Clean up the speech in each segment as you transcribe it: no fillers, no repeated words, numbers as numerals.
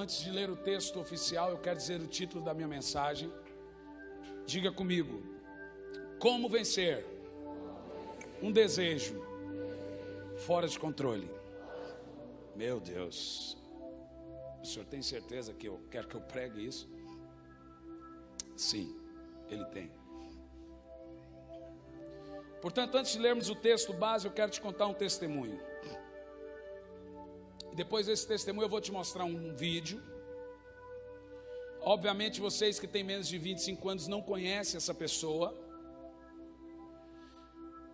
antes de ler o texto oficial, eu quero dizer o título da minha mensagem. Diga comigo: como vencer um desejo fora de controle? Meu Deus, o senhor tem certeza que eu quero que eu pregue isso? Sim, ele tem. Portanto, antes de lermos o texto base, eu quero te contar um testemunho. E depois desse testemunho eu vou te mostrar um vídeo. Obviamente vocês que têm menos de 25 anos não conhecem essa pessoa.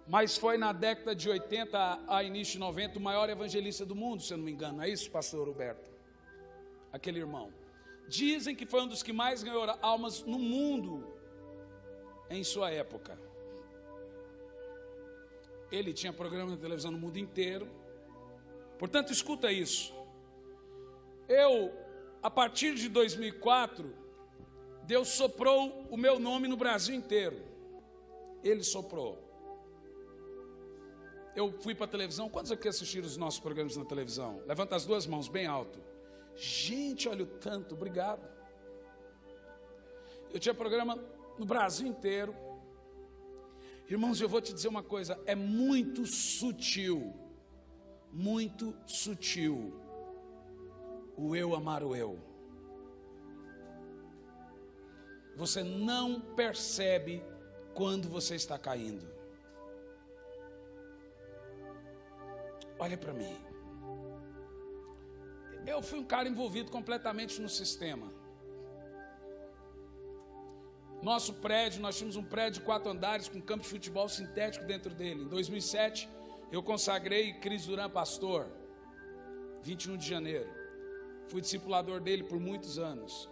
Mas foi na década de 80 a início de 90 o maior evangelista do mundo, se eu não me engano. É isso, pastor Roberto? Aquele irmão. Dizem que foi um dos que mais ganhou almas no mundo em sua época. Ele tinha programa de televisão no mundo inteiro. Portanto, escuta isso. A partir de 2004, Deus soprou o meu nome no Brasil inteiro. Ele soprou. Eu fui para a televisão. Quantos aqui assistiram os nossos programas na televisão? Levanta as duas mãos bem alto. Gente, olha o tanto, obrigado. Eu tinha programa no Brasil inteiro. Irmãos, eu vou te dizer uma coisa, é muito sutil o eu amar o eu. Você não percebe quando você está caindo. Olha para mim. Eu fui um cara envolvido completamente no sistema. Nosso prédio, nós tínhamos um prédio de 4 andares com campo de futebol sintético dentro dele. Em 2007, eu consagrei Cris Duran pastor, 21 de janeiro. Fui discipulador dele por muitos anos.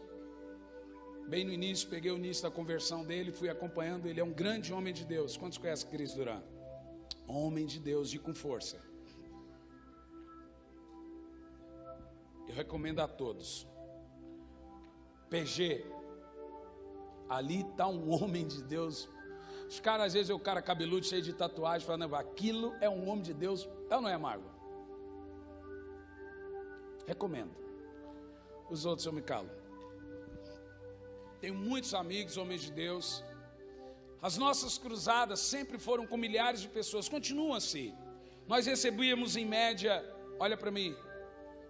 Bem no início, peguei o início da conversão dele, fui acompanhando. Ele é um grande homem de Deus. Quantos conhecem Cris Duran? Homem de Deus e com força. Eu recomendo a todos. PG, ali está um homem de Deus. Os caras, às vezes, o cara cabeludo, cheio de tatuagem, falando, aquilo é um homem de Deus. É ou não é, Margo? Recomendo. Os outros eu me calo. Tenho muitos amigos, homens de Deus. As nossas cruzadas sempre foram com milhares de pessoas. Continuam assim. Nós recebíamos em média, olha para mim,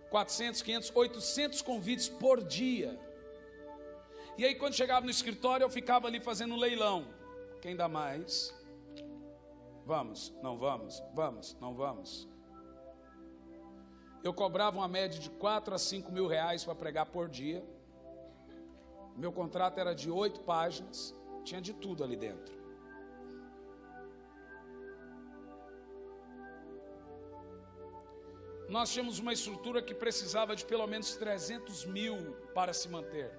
400, 500, 800 convites por dia. E aí quando chegava no escritório eu ficava ali fazendo um leilão. Quem dá mais? Vamos, não vamos, vamos, não vamos. Eu cobrava uma média de 4 a 5 mil reais para pregar por dia. Meu contrato era de 8 páginas, tinha de tudo ali dentro. Nós tínhamos uma estrutura que precisava de pelo menos 300 mil para se manter.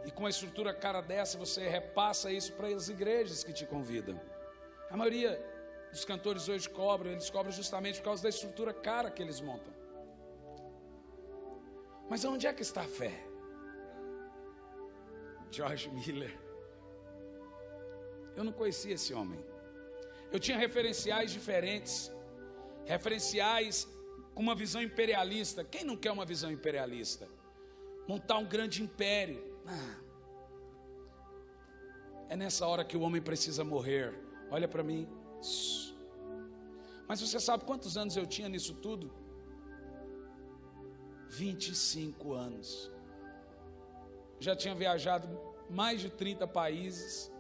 E com uma estrutura cara dessa, você repassa isso para as igrejas que te convidam. A maioria dos cantores hoje cobram, eles cobram justamente por causa da estrutura cara que eles montam. Mas onde é que está a fé? George Miller. Eu não conhecia esse homem. Eu tinha referenciais diferentes. Referenciais com uma visão imperialista. Quem não quer uma visão imperialista? Montar um grande império. É nessa hora que o homem precisa morrer. Olha para mim. Mas você sabe quantos anos eu tinha nisso tudo? 25 anos. Já tinha viajado mais de 30 países.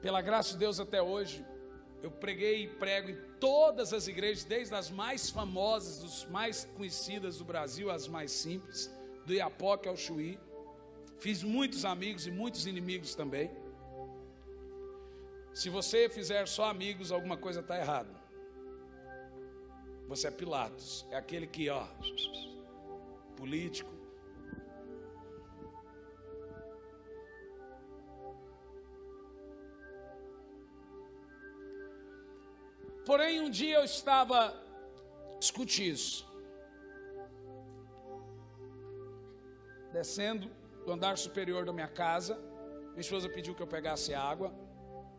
Pela graça de Deus até hoje, eu preguei e prego em todas as igrejas, desde as mais famosas, dos mais conhecidas do Brasil, as mais simples, do Iapoque ao Chuí. Fiz muitos amigos e muitos inimigos também. Se você fizer só amigos, alguma coisa está errada. Você é Pilatos, é aquele que, político. Porém, um dia eu estava, escute isso, descendo do andar superior da minha casa. Minha esposa pediu que eu pegasse água.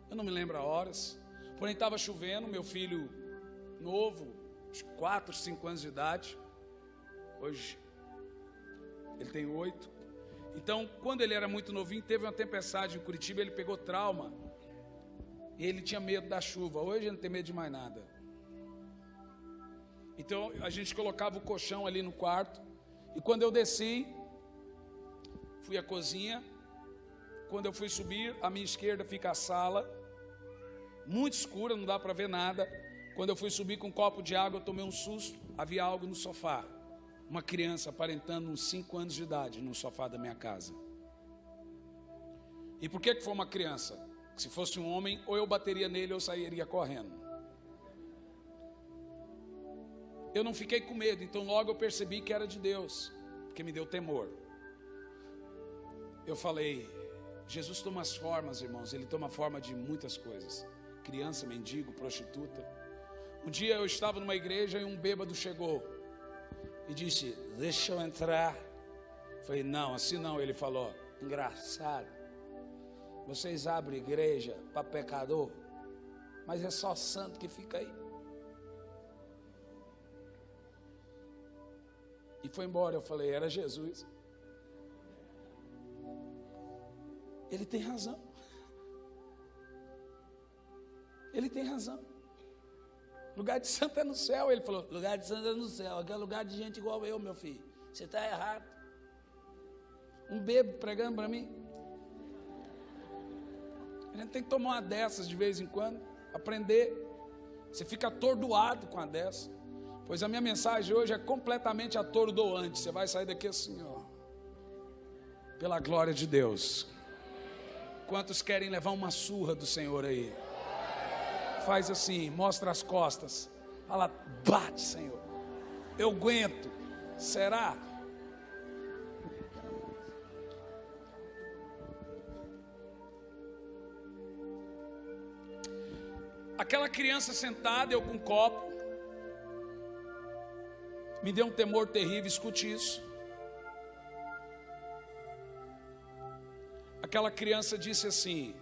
Eu não me lembro a horas. Porém, estava chovendo. Meu filho novo, de 4, 5 anos de idade. Hoje, ele tem 8. Então, quando ele era muito novinho, teve uma tempestade em Curitiba, ele pegou trauma. E ele tinha medo da chuva. Hoje ele não tem medo de mais nada. Então, a gente colocava o colchão ali no quarto. E quando eu desci, fui à cozinha. Quando eu fui subir, à minha esquerda fica a sala, muito escura, não dá para ver nada. Quando eu fui subir com um copo de água, eu tomei um susto, havia algo no sofá. Uma criança aparentando uns 5 anos de idade no sofá da minha casa. E por que foi uma criança? Se fosse um homem, ou eu bateria nele ou eu sairia correndo. Eu não fiquei com medo, então logo eu percebi que era de Deus, porque me deu temor. Eu falei, Jesus toma as formas, irmãos, ele toma forma de muitas coisas. Criança, mendigo, prostituta. Um dia eu estava numa igreja e um bêbado chegou e disse, deixa eu entrar. Falei, não, assim não. Ele falou, engraçado, vocês abrem igreja para pecador, mas é só santo que fica aí. E foi embora. Eu falei, era Jesus. Ele tem razão. Ele tem razão. Lugar de santo é no céu. Ele falou, lugar de santo é no céu. Aqui é lugar de gente igual eu, meu filho. Você está errado. Um bêbado pregando para mim. A gente tem que tomar uma dessas de vez em quando. Aprender. Você fica atordoado com a dessa. Pois a minha mensagem hoje é completamente atordoante. Você vai sair daqui assim, ó. Pela glória de Deus. Quantos querem levar uma surra do Senhor aí? Faz assim, mostra as costas. Fala, bate, Senhor. Eu aguento. Será? Aquela criança sentada, eu com um copo. Me deu um temor terrível, escute isso. Aquela criança disse assim.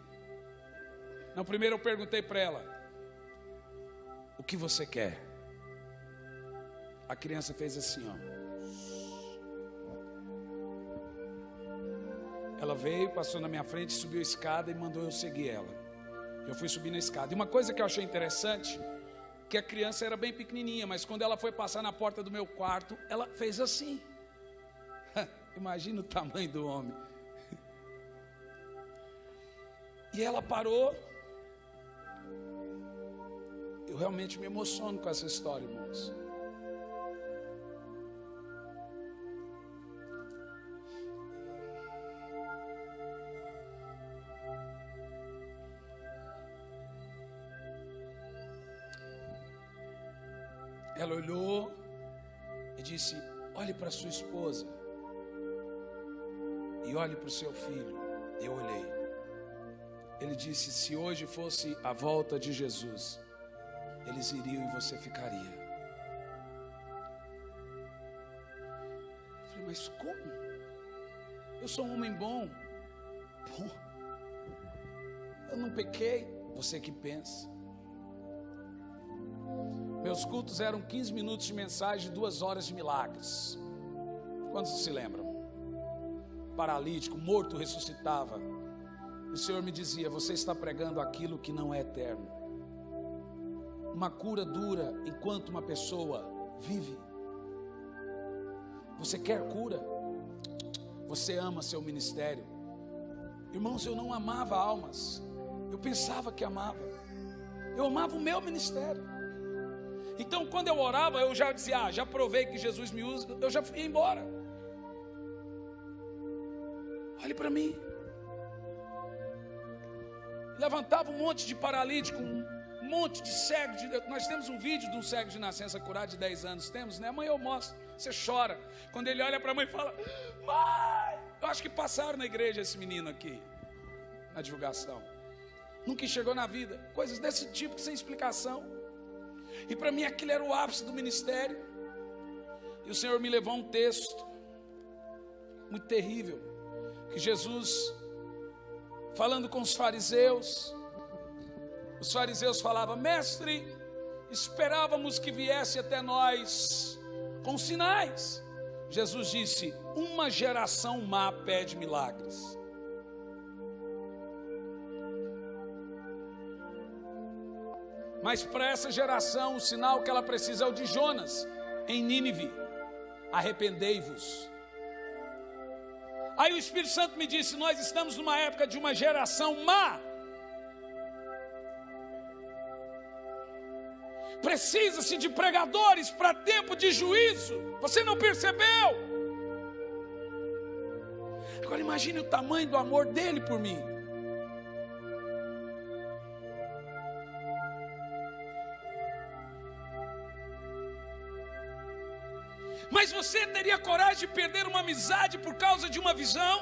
Não, primeiro eu perguntei para ela, o que você quer? A criança fez assim, ó. Ela veio, passou na minha frente, subiu a escada e mandou eu seguir ela. Eu fui subir na escada. E uma coisa que eu achei interessante, que a criança era bem pequenininha, mas quando ela foi passar na porta do meu quarto, ela fez assim. Imagina o tamanho do homem. E ela parou. Eu realmente me emociono com essa história, irmãos. Ela olhou e disse, olhe para sua esposa e olhe para o seu filho. Eu olhei. Ele disse, se hoje fosse a volta de Jesus, eles iriam e você ficaria. Eu falei, mas como? Eu sou um homem bom. Bom, eu não pequei. Você que pensa. Meus cultos eram 15 minutos de mensagem, 2 horas de milagres. Quantos se lembram? Paralítico, morto, ressuscitava. O Senhor me dizia, você está pregando aquilo que não é eterno. Uma cura dura enquanto uma pessoa vive. Você quer cura? Você ama seu ministério? Irmãos, eu não amava almas. Eu pensava que amava. Eu amava o meu ministério. Então quando eu orava, eu já dizia, já provei que Jesus me usa, eu já fui embora. Olhe para mim. Levantava um monte de paralítico, um monte de cego. Nós temos um vídeo de um cego de nascença curado de 10 anos, temos, né? Amanhã eu mostro, você chora. Quando ele olha para a mãe e fala, mãe, eu acho que passaram na igreja esse menino aqui, na divulgação. Nunca enxergou na vida, coisas desse tipo, sem explicação. E para mim aquilo era o ápice do ministério. E o Senhor me levou a um texto muito terrível, que Jesus, falando com os fariseus falavam, mestre, esperávamos que viesse até nós com sinais. Jesus disse: uma geração má pede milagres. Mas para essa geração, o sinal que ela precisa é o de Jonas, em Nínive: arrependei-vos. Aí o Espírito Santo me disse: nós estamos numa época de uma geração má. Precisa-se de pregadores para tempo de juízo. Você não percebeu? Agora imagine o tamanho do amor dele por mim. Mas você teria coragem de perder uma amizade por causa de uma visão?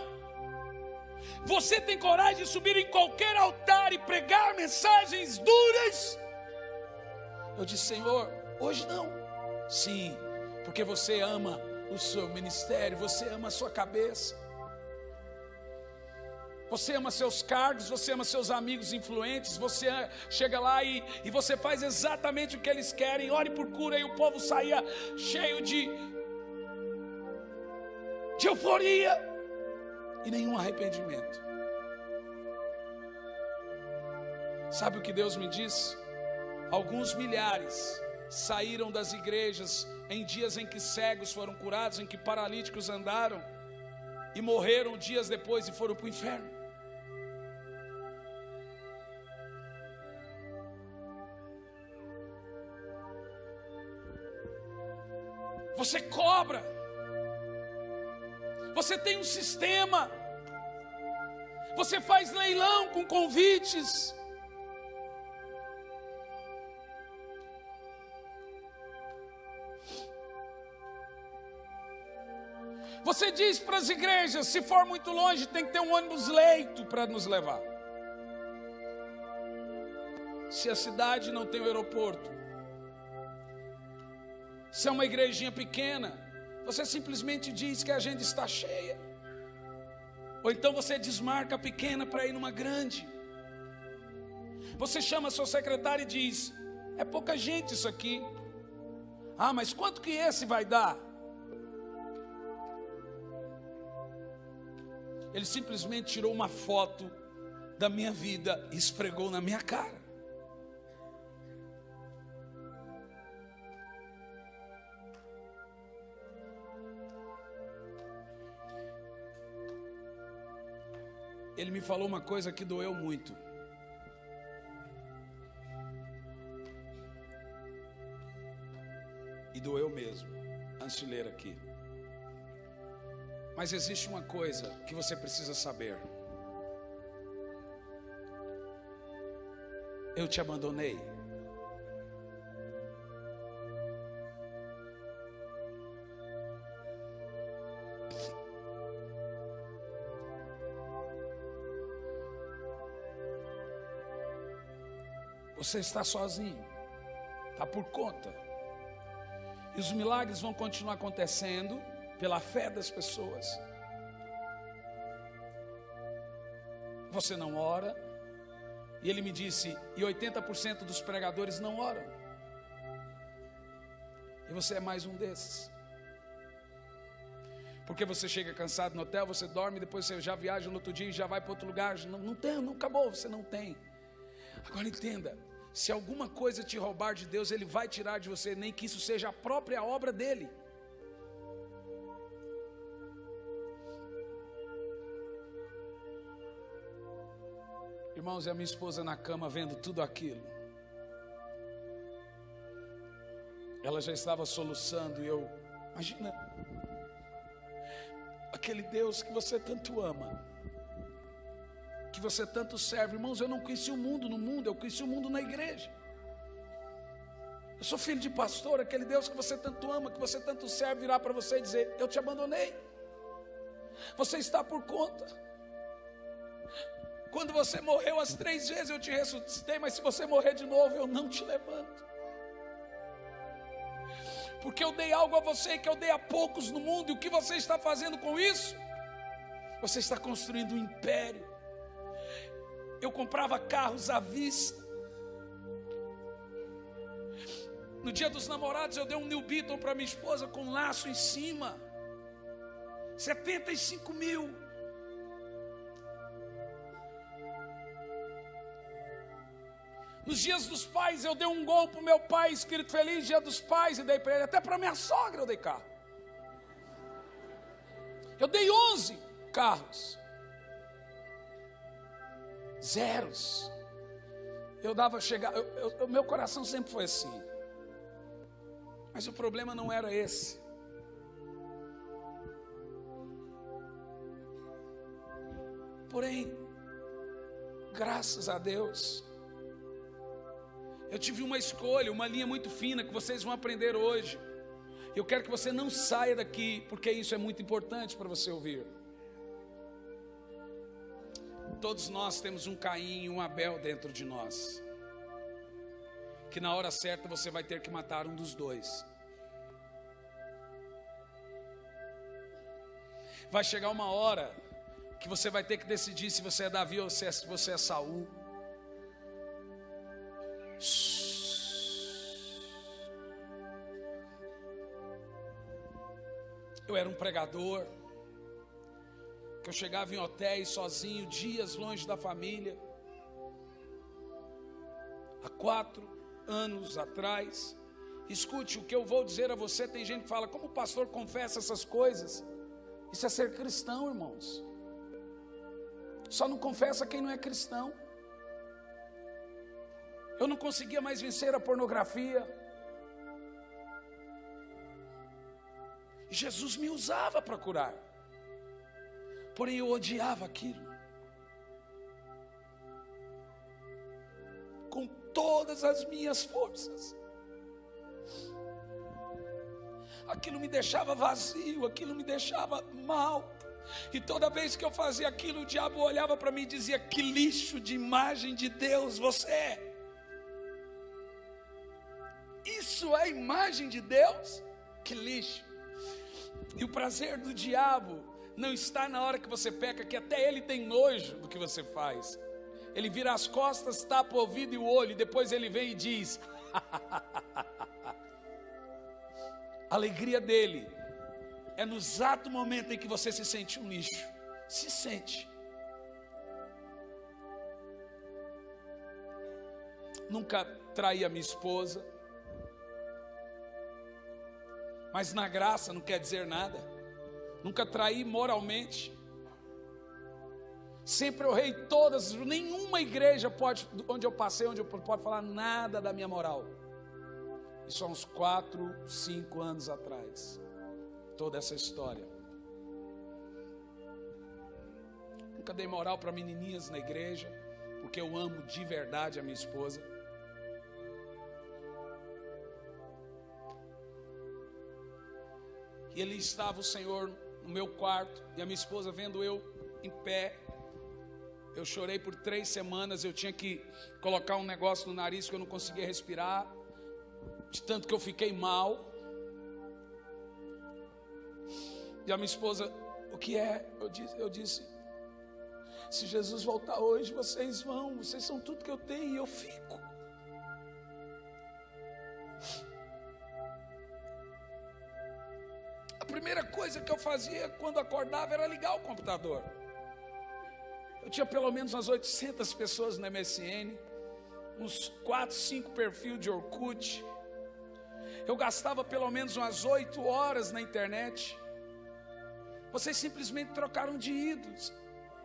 Você tem coragem de subir em qualquer altar e pregar mensagens duras? Eu disse: Senhor, hoje não. Sim, porque você ama o seu ministério, você ama a sua cabeça, você ama seus cargos, você ama seus amigos influentes. Você chega lá e você faz exatamente o que eles querem. Ore por cura, e o povo saía cheio de euforia e nenhum arrependimento. Sabe o que Deus me disse? Alguns milhares saíram das igrejas em dias em que cegos foram curados, em que paralíticos andaram, e morreram dias depois e foram para o inferno. Você cobra, você tem um sistema, você faz leilão com convites. Você diz para as igrejas: se for muito longe, tem que ter um ônibus leito para nos levar. Se a cidade não tem o aeroporto, se é uma igrejinha pequena, você simplesmente diz que a agenda está cheia. Ou então você desmarca a pequena para ir numa grande. Você chama a sua secretária e diz: é pouca gente isso aqui. Ah, mas quanto que esse vai dar? Ele simplesmente tirou uma foto da minha vida e esfregou na minha cara. Ele me falou uma coisa que doeu muito. E doeu mesmo, antes de ler aqui. Mas existe uma coisa que você precisa saber. Eu te abandonei. Você está sozinho, está por conta. E os milagres vão continuar acontecendo pela fé das pessoas. Você não ora. E ele me disse: e 80% dos pregadores não oram. E você é mais um desses. Porque você chega cansado no hotel, você dorme, depois você já viaja no outro dia e já vai para outro lugar. Não tem, não acabou, você não tem. Agora entenda: se alguma coisa te roubar de Deus, Ele vai tirar de você, nem que isso seja a própria obra dEle. Irmãos, e a minha esposa na cama vendo tudo aquilo. Ela já estava soluçando e eu, imagina, aquele Deus que você tanto ama, que você tanto serve. Irmãos, eu não conheci o mundo no mundo, eu conheci o mundo na igreja. Eu sou filho de pastor. Aquele Deus que você tanto ama, que você tanto serve, virar para você e dizer: eu te abandonei, você está por conta. Quando você morreu as 3 vezes eu te ressuscitei, mas se você morrer de novo eu não te levanto. Porque eu dei algo a você que eu dei a poucos no mundo. E o que você está fazendo com isso? Você está construindo um império. Eu comprava carros à vista. No dia dos namorados eu dei um New Beetle para minha esposa com um laço em cima. 75 mil. Nos dias dos pais eu dei um gol para o meu pai, escrito feliz dia dos pais, e dei para ele, até para minha sogra eu dei carro. Eu dei 11 carros. Zeros. Eu dava chegar, meu coração sempre foi assim. Mas o problema não era esse. Porém, graças a Deus, eu tive uma escolha, uma linha muito fina que vocês vão aprender hoje. Eu quero que você não saia daqui, porque isso é muito importante para você ouvir. Todos nós temos um Caim e um Abel dentro de nós, que na hora certa você vai ter que matar um dos dois. Vai chegar uma hora que você vai ter que decidir se você é Davi ou se você é Saul. Eu era um pregador, que eu chegava em hotéis sozinho, dias longe da família. Há 4 anos atrás. Escute, o que eu vou dizer a você, tem gente que fala, como o pastor confessa essas coisas? Isso é ser cristão, irmãos. Só não confessa quem não é cristão. Eu não conseguia mais vencer a pornografia. Jesus me usava para curar. Porém eu odiava aquilo. Com todas as minhas forças. Aquilo me deixava vazio, aquilo me deixava mal. E toda vez que eu fazia aquilo, o diabo olhava para mim e dizia, que lixo de imagem de Deus você é. Isso é imagem de Deus? Que lixo. E o prazer do diabo não está na hora que você peca, que até ele tem nojo do que você faz. Ele vira as costas, tapa o ouvido e o olho, e depois ele vem e diz, a alegria dele é no exato momento em que você se sente um lixo. Se sente. Nunca traí a minha esposa. Mas na graça não quer dizer nada. Nunca traí moralmente. Sempre honrei todas. Nenhuma igreja pode, onde eu passei, onde eu pode falar nada da minha moral. Isso há uns 4, 5 anos atrás. Toda essa história. Nunca dei moral para menininhas na igreja, porque eu amo de verdade a minha esposa. E ali estava o Senhor no meu quarto, e a minha esposa vendo eu em pé. Eu chorei por 3 semanas, eu tinha que colocar um negócio no nariz que eu não conseguia respirar, de tanto que eu fiquei mal. E a minha esposa, o que é? Eu disse, se Jesus voltar hoje, vocês são tudo que eu tenho, e eu fico. A primeira coisa que eu fazia quando acordava era ligar o computador. Eu tinha pelo menos umas 800 pessoas no MSN, uns 4, 5 perfis de Orkut. Eu gastava pelo menos umas 8 horas na internet. Vocês simplesmente trocaram de ídolos.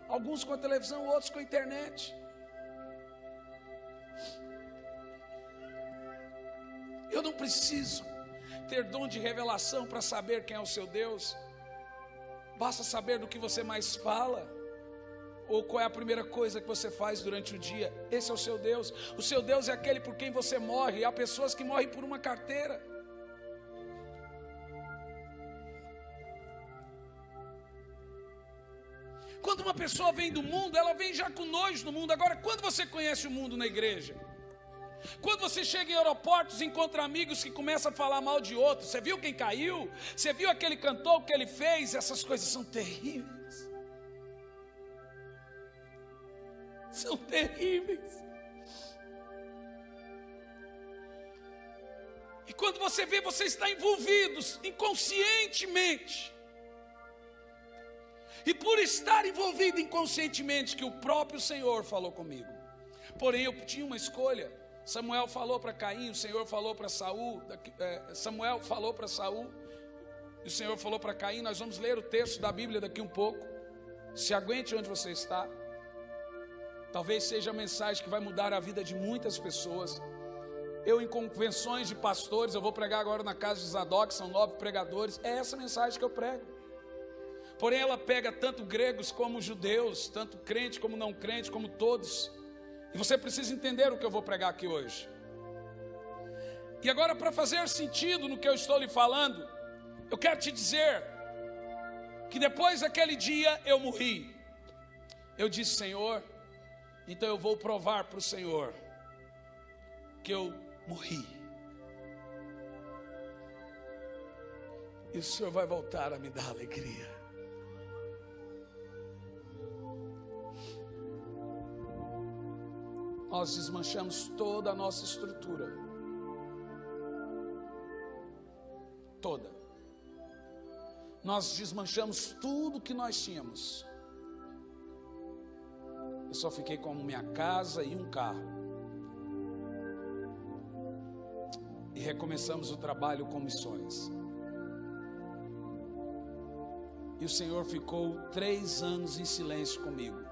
Alguns com a televisão, outros com a internet. Eu não preciso ter dom de revelação para saber quem é o seu Deus. Basta saber do que você mais fala, ou qual é a primeira coisa que você faz durante o dia. Esse é o seu Deus. O seu Deus é aquele por quem você morre. E há pessoas que morrem por uma carteira. Quando uma pessoa vem do mundo, ela vem já com nojo do mundo. Agora, quando você conhece o mundo na igreja, quando você chega em aeroportos e encontra amigos que começam a falar mal de outros, você viu quem caiu? Você viu aquele cantor, o que ele fez? Essas coisas são terríveis. São terríveis. E quando você vê, você está envolvido inconscientemente e por estar envolvido inconscientemente que o próprio Senhor falou comigo. Porém eu tinha uma escolha. Samuel falou para Caim, o Senhor falou para Saul, Samuel falou para Saul, e o Senhor falou para Caim. Nós vamos ler o texto da Bíblia daqui um pouco. Se aguente onde você está. Talvez seja a mensagem que vai mudar a vida de muitas pessoas. Eu, em convenções de pastores, eu vou pregar agora na casa de Zadok, são 9 pregadores, é essa mensagem que eu prego. Porém ela pega tanto gregos como judeus, tanto crente como não crente, como todos. E você precisa entender o que eu vou pregar aqui hoje. E agora, para fazer sentido no que eu estou lhe falando, eu quero te dizer que depois daquele dia eu morri. Eu disse: Senhor, então eu vou provar para o Senhor que eu morri. E o Senhor vai voltar a me dar alegria. Nós desmanchamos toda a nossa estrutura. Toda. Nós desmanchamos tudo que nós tínhamos. Eu só fiquei com minha casa e um carro. E recomeçamos o trabalho com missões. E o Senhor ficou 3 anos em silêncio comigo.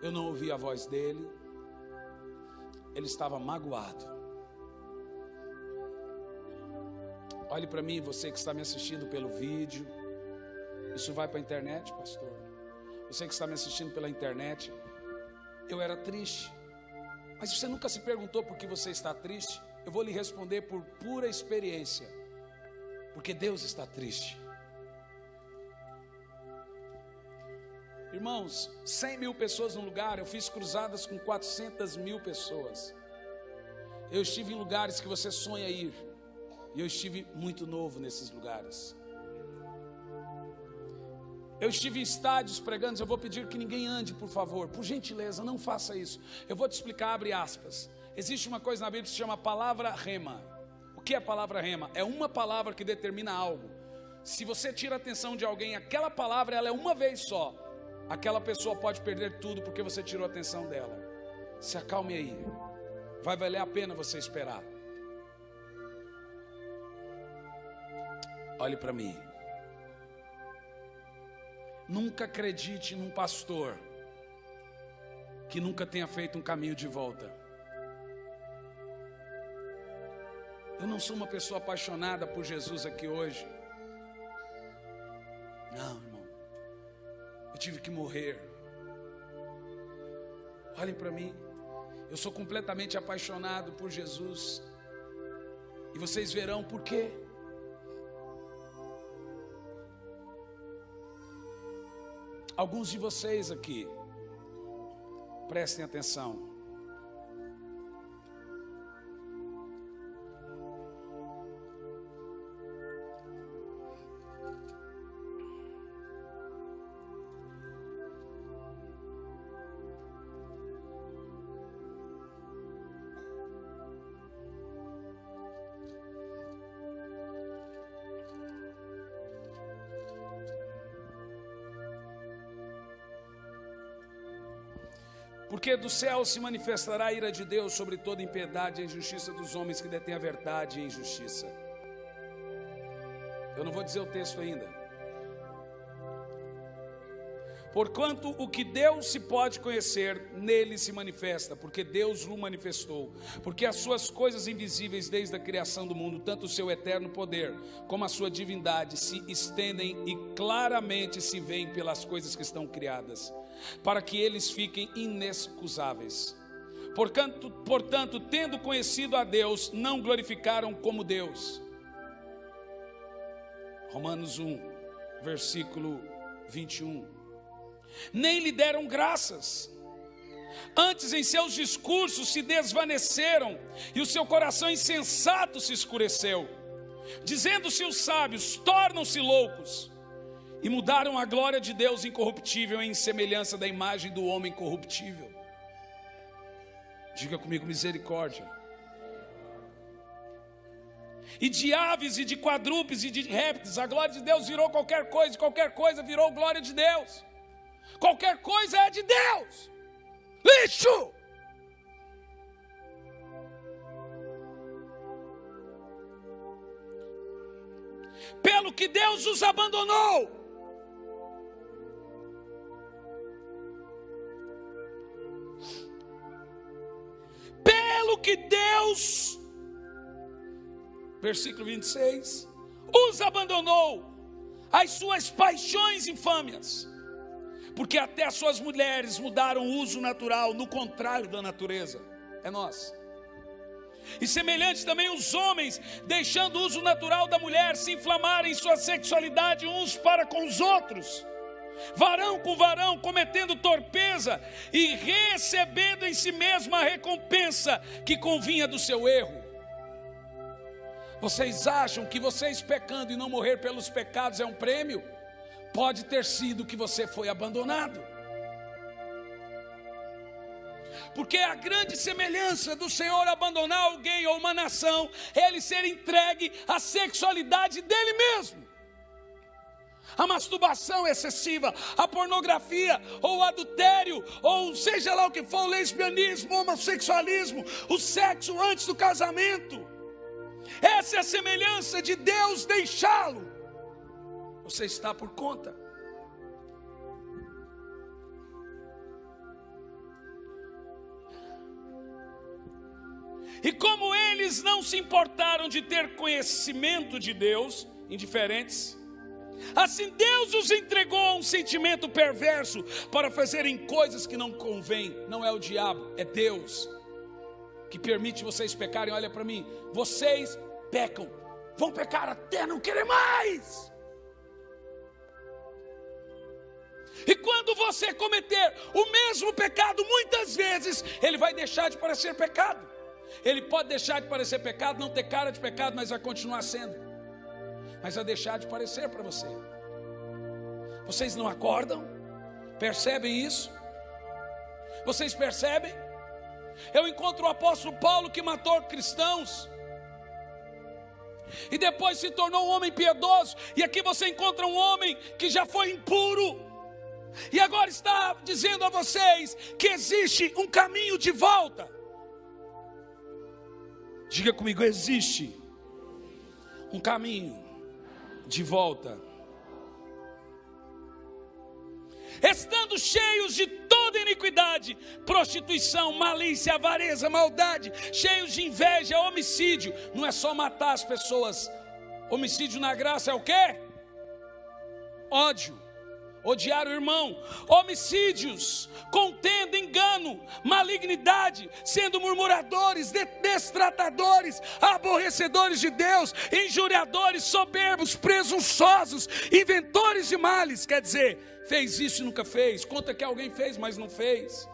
Eu não ouvi a voz dele. Ele estava magoado. Olhe para mim, você que está me assistindo pelo vídeo. Isso vai para a internet, pastor? Você que está me assistindo pela internet. Eu era triste. Mas você nunca se perguntou por que você está triste? Eu vou lhe responder por pura experiência. Porque Deus está triste. Irmãos, 100.000 pessoas no lugar. Eu fiz cruzadas com 400.000 pessoas. Eu estive em lugares que você sonha ir. E eu estive muito novo nesses lugares. Eu estive em estádios pregando. Eu vou pedir que ninguém ande, por favor. Por gentileza, não faça isso. Eu vou te explicar, abre aspas. Existe uma coisa na Bíblia que se chama palavra rema. O que é a palavra rema? É uma palavra que determina algo. Se você tira a atenção de alguém, aquela palavra ela é uma vez só. Aquela pessoa pode perder tudo porque você tirou a atenção dela. Se acalme aí. Vai valer a pena você esperar. Olhe para mim. Nunca acredite num pastor que nunca tenha feito um caminho de volta. Eu não sou uma pessoa apaixonada por Jesus aqui hoje. Não, irmão. Eu tive que morrer. Olhem para mim. Eu sou completamente apaixonado por Jesus. E vocês verão por quê. Alguns de vocês aqui, prestem atenção. Porque do céu se manifestará a ira de Deus sobre toda impiedade e injustiça dos homens que detêm a verdade e a injustiça. Eu não vou dizer o texto ainda. Porquanto o que Deus se pode conhecer, nele se manifesta, porque Deus o manifestou. Porque as suas coisas invisíveis desde a criação do mundo, tanto o seu eterno poder, como a sua divindade, se estendem e claramente se veem pelas coisas que estão criadas, para que eles fiquem inexcusáveis. Portanto, tendo conhecido a Deus, não glorificaram como Deus. Romanos 1, versículo 21. Nem lhe deram graças. Antes em seus discursos se desvaneceram, e o seu coração insensato se escureceu. Dizendo-se os sábios, tornam-se loucos, e mudaram a glória de Deus incorruptível em semelhança da imagem do homem corruptível. Diga comigo, misericórdia. e de aves, e de quadrúpedes, e de répteis. A glória de Deus virou qualquer coisa, e qualquer coisa virou glória de Deus. Qualquer coisa é de Deus. Lixo! Pelo que Deus os abandonou. Pelo que Deus, versículo 26, os abandonou, as suas paixões infâmias, porque até as suas mulheres mudaram o uso natural, no contrário da natureza. É nós. E semelhante também os homens, deixando o uso natural da mulher, se inflamarem em sua sexualidade uns para com os outros, varão com varão, cometendo torpeza e recebendo em si mesmo a recompensa que convinha do seu erro. Vocês acham que vocês pecando e não morrer pelos pecados é um prêmio? Pode ter sido que você foi abandonado. Porque a grande semelhança do Senhor abandonar alguém ou uma nação é ele ser entregue à sexualidade dele mesmo. A masturbação excessiva, a pornografia, ou o adultério, ou seja lá o que for, o lesbianismo, o homossexualismo, o sexo antes do casamento. Essa é a semelhança de Deus deixá-lo. Você está por conta. E como eles não se importaram de ter conhecimento de Deus, indiferentes, assim Deus os entregou a um sentimento perverso para fazerem coisas que não convêm. Não é o diabo, é Deus que permite vocês pecarem. Olha para mim, vocês pecam, vão pecar até não querer mais. E quando você cometer o mesmo pecado, muitas vezes ele vai deixar de parecer pecado. Ele pode deixar de parecer pecado, não ter cara de pecado, mas vai continuar sendo. Mas vai deixar de parecer para você. Vocês não acordam? Percebem isso? Vocês percebem? Eu encontro o apóstolo Paulo que matou cristãos e depois se tornou um homem piedoso. E aqui você encontra um homem que já foi impuro e agora está dizendo a vocês que existe um caminho de volta. Diga comigo, existe um caminho de volta. Estando cheios de toda iniquidade, prostituição, malícia, avareza, maldade, cheios de inveja, homicídio. Não é só matar as pessoas. Homicídio na graça é o quê? Ódio. Odiar o irmão, homicídios, contenda, engano, malignidade, sendo murmuradores, destratadores, aborrecedores de Deus, injuriadores, soberbos, presunçosos, inventores de males. Quer dizer, fez isso e nunca fez, conta que alguém fez, mas não fez.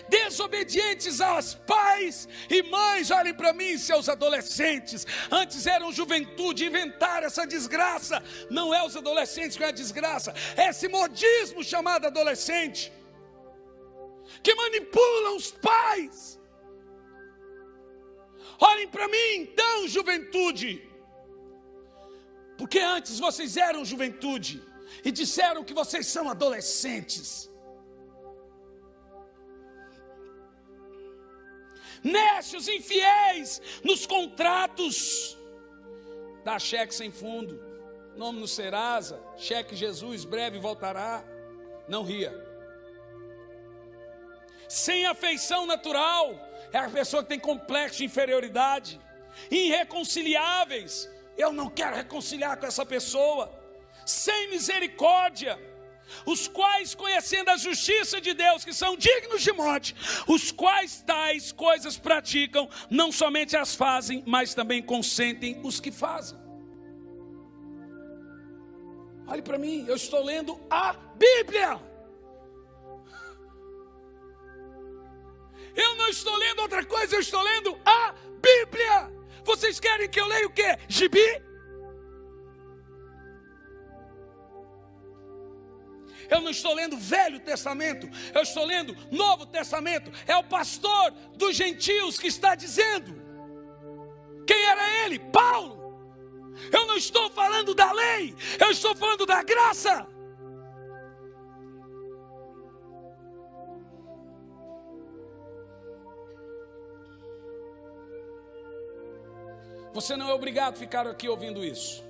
Desobedientes aos pais e mães. Olhem para mim, seus adolescentes. Antes eram juventude, inventaram essa desgraça. Não é os adolescentes que é a desgraça, é esse modismo chamado adolescente, que manipulam os pais. Olhem para mim então, juventude, porque antes vocês eram juventude e disseram que vocês são adolescentes. Nécios, infiéis nos contratos. Dá cheque sem fundo, nome no Serasa, cheque Jesus, breve voltará. Não ria. Sem afeição natural, é a pessoa que tem complexo de inferioridade. Irreconciliáveis, eu não quero reconciliar com essa pessoa. Sem misericórdia, os quais, conhecendo a justiça de Deus, que são dignos de morte, os quais tais coisas praticam, não somente as fazem, mas também consentem os que fazem. Olhe para mim, eu estou lendo a Bíblia. Eu não estou lendo outra coisa, eu estou lendo a Bíblia. Vocês querem que eu leia o quê? Gibi? Eu não estou lendo Velho Testamento, eu estou lendo Novo Testamento. É o pastor dos gentios que está dizendo. Quem era ele, Paulo, eu não estou falando da lei, eu estou falando da graça. Você não é obrigado a ficar aqui ouvindo isso.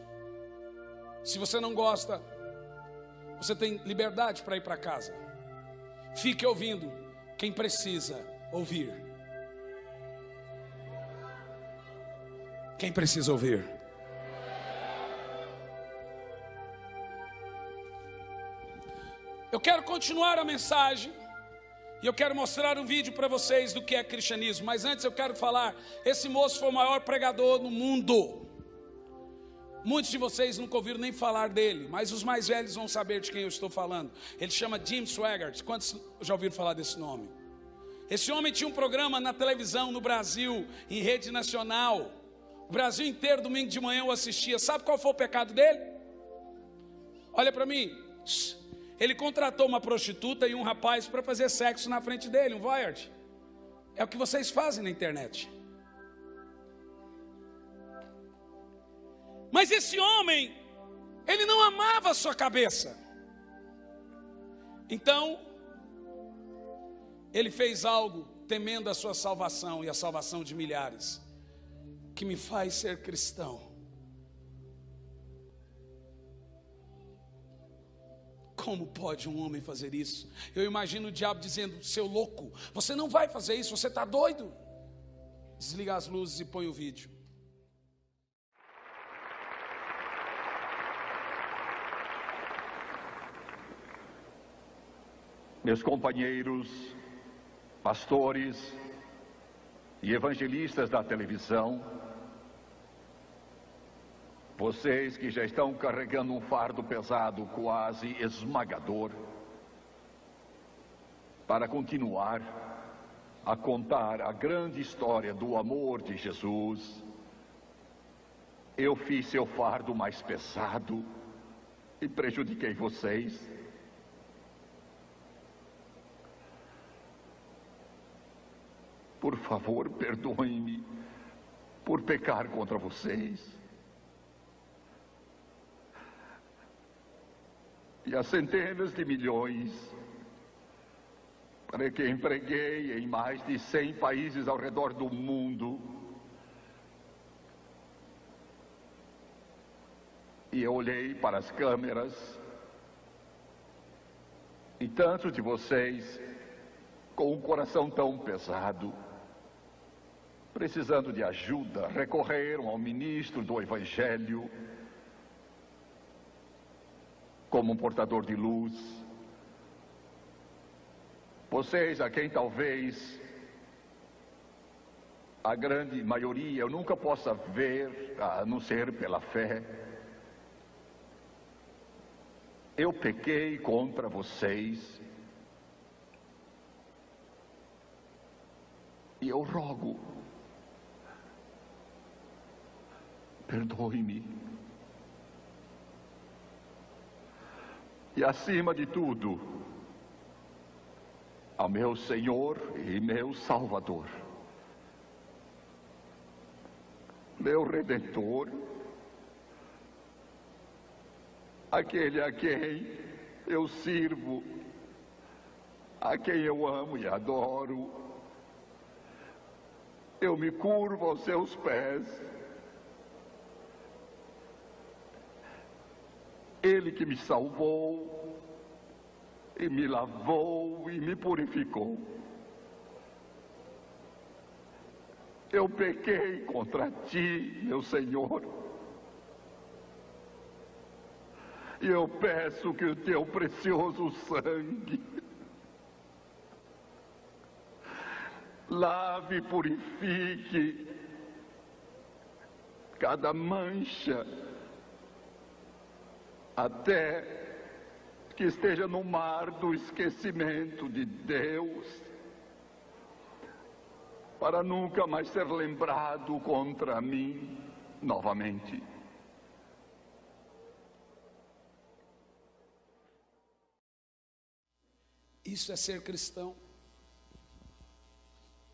Se você não gosta, você tem liberdade para ir para casa. Fique ouvindo quem precisa ouvir. Quem precisa ouvir? Eu quero continuar a mensagem. E eu quero mostrar um vídeo para vocês do que é cristianismo. Mas antes eu quero falar, esse moço foi o maior pregador no mundo. Muitos de vocês nunca ouviram nem falar dele, mas os mais velhos vão saber de quem eu estou falando. Ele chama Jim Swaggart. Quantos já ouviram falar desse nome? Esse homem tinha um programa na televisão no Brasil, em rede nacional. O Brasil inteiro, domingo de manhã, eu assistia. Sabe qual foi o pecado dele? Olha para mim. Ele contratou uma prostituta e um rapaz para fazer sexo na frente dele, um voyeur. É o que vocês fazem na internet. Mas esse homem, ele não amava a sua cabeça. Então, ele fez algo temendo a sua salvação e a salvação de milhares, que me faz ser cristão. Como pode um homem fazer isso? Eu imagino o diabo dizendo: seu louco, você não vai fazer isso, você está doido. Desliga as luzes e põe o vídeo. Meus companheiros, pastores e evangelistas da televisão, vocês que já estão carregando um fardo pesado, quase esmagador, para continuar a contar a grande história do amor de Jesus, eu fiz seu fardo mais pesado e prejudiquei vocês. Por favor, perdoem-me por pecar contra vocês. E as centenas de milhões para que empreguei em mais de 100 países ao redor do mundo. E eu olhei para as câmeras e tantos de vocês com um coração tão pesado, precisando de ajuda, recorreram ao ministro do Evangelho como um portador de luz. Vocês a quem talvez a grande maioria eu nunca possa ver, a não ser pela fé. Eu pequei contra vocês e eu rogo, perdoe-me. E acima de tudo, ao meu Senhor e meu Salvador, meu Redentor, aquele a quem eu sirvo, a quem eu amo e adoro, eu me curvo aos seus pés. Ele que me salvou, e me lavou, e me purificou. Eu pequei contra ti, meu Senhor. E eu peço que o teu precioso sangue lave e purifique cada mancha, até que esteja no mar do esquecimento de Deus, para nunca mais ser lembrado contra mim novamente. Isso é ser cristão.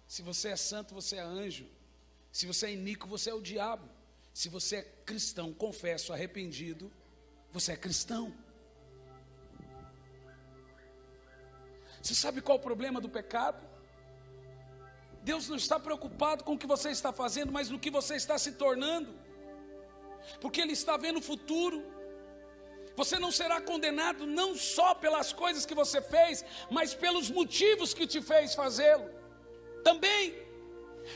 Se você é santo, você é anjo. Se você é iníquo, você é o diabo. Se você é cristão, confesso, arrependido, você é cristão. Você sabe qual é o problema do pecado? Deus não está preocupado com o que você está fazendo, mas no que você está se tornando. Porque Ele está vendo o futuro. Você não será condenado não só pelas coisas que você fez, mas pelos motivos que te fez fazê-lo. Também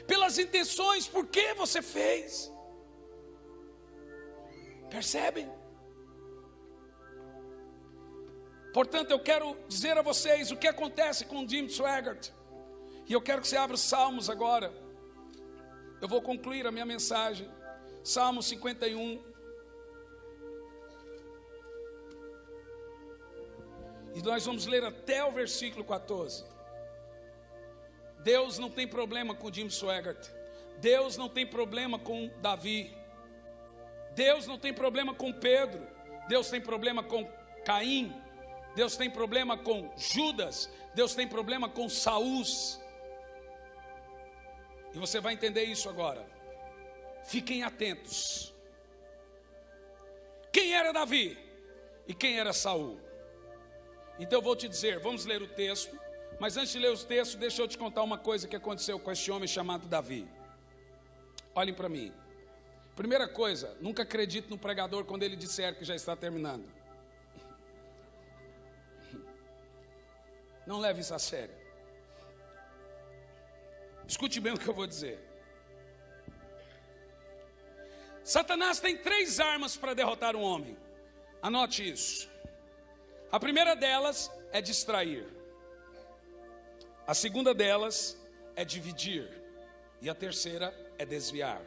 pelas intenções, por que você fez. Percebem? Portanto, eu quero dizer a vocês o que acontece com Jim Swaggart. E eu quero que você abra os Salmos agora. Eu vou concluir a minha mensagem. Salmo 51. E nós vamos ler até o versículo 14. Deus não tem problema com Jim Swaggart. Deus não tem problema com Davi. Deus não tem problema com Pedro. Deus tem problema com Caim. Deus tem problema com Judas. Deus tem problema com Saul. E você vai entender isso agora. Fiquem atentos. Quem era Davi? E quem era Saul? Então eu vou te dizer, vamos ler o texto. Mas antes de ler os textos, deixa eu te contar uma coisa que aconteceu com este homem chamado Davi. Olhem para mim. Primeira coisa, nunca acredite no pregador quando ele disser que já está terminando. Não leve isso a sério. Escute bem o que eu vou dizer. Satanás tem 3 armas para derrotar um homem. Anote isso. A primeira delas é distrair. A segunda delas é dividir. E a terceira é desviar.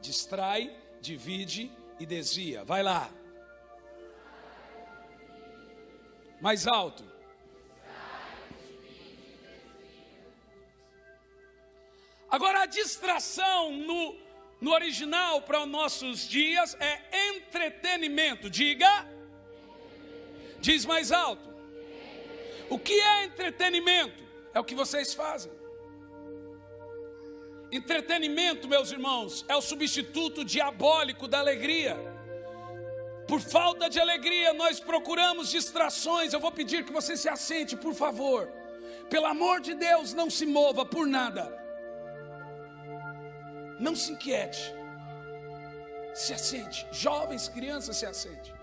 Distrai, divide e desvia. Vai lá. Mais alto. Agora a distração no original para os nossos dias é entretenimento. Diga. Diz mais alto. O que é entretenimento? É o que vocês fazem. Entretenimento, meus irmãos, é o substituto diabólico da alegria. Por falta de alegria, nós procuramos distrações. Eu vou pedir que você se assente, por favor. Pelo amor de Deus, não se mova por nada. Não se inquiete. Se assente. Jovens, crianças, se assente.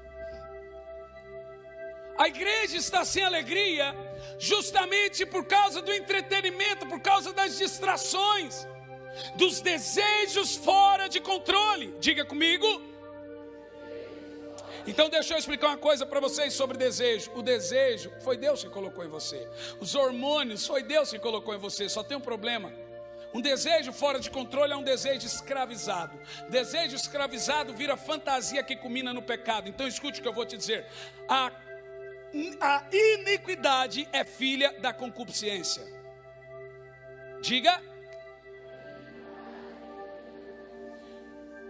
A igreja está sem alegria justamente por causa do entretenimento, por causa das distrações, dos desejos fora de controle. Diga comigo. Então deixa eu explicar uma coisa para vocês sobre desejo. O desejo foi Deus que colocou em você. Os hormônios foi Deus que colocou em você. Só tem um problema. Um desejo fora de controle é um desejo escravizado. Desejo escravizado vira fantasia que culmina no pecado. Então escute o que eu vou te dizer. A iniquidade é filha da concupiscência. Diga.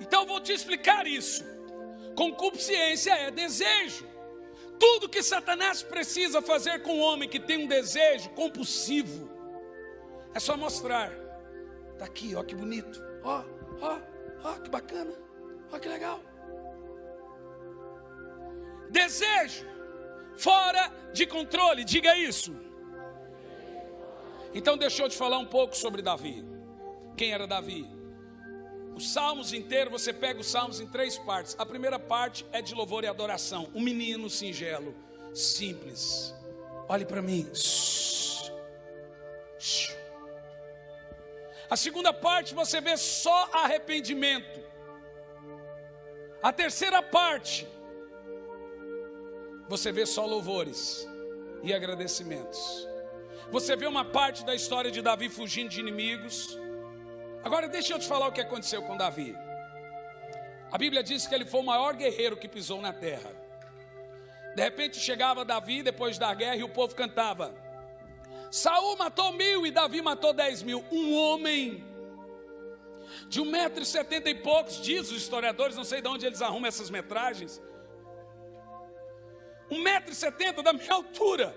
Então eu vou te explicar isso. Concupiscência é desejo. Tudo que Satanás precisa fazer com o homem que tem um desejo compulsivo é só mostrar. Está aqui, ó que bonito. Ó que bacana. Ó que legal. Desejo fora de controle, diga isso. Então deixa eu te falar um pouco sobre Davi. Quem era Davi? Os salmos inteiros, você pega os salmos em 3 partes. A primeira parte é de louvor e adoração. Um menino singelo, simples. Olhe para mim. A segunda parte você vê só arrependimento. A terceira parte você vê só louvores e agradecimentos. Você vê uma parte da história de Davi fugindo de inimigos. Agora deixa eu te falar o que aconteceu com Davi. A Bíblia diz que ele foi o maior guerreiro que pisou na terra. De repente chegava Davi depois da guerra e o povo cantava: Saul matou 1000 e Davi matou 10.000. Um homem de 1,70 m e poucos, diz os historiadores, não sei de onde eles arrumam essas metragens. 1,70 m da minha altura,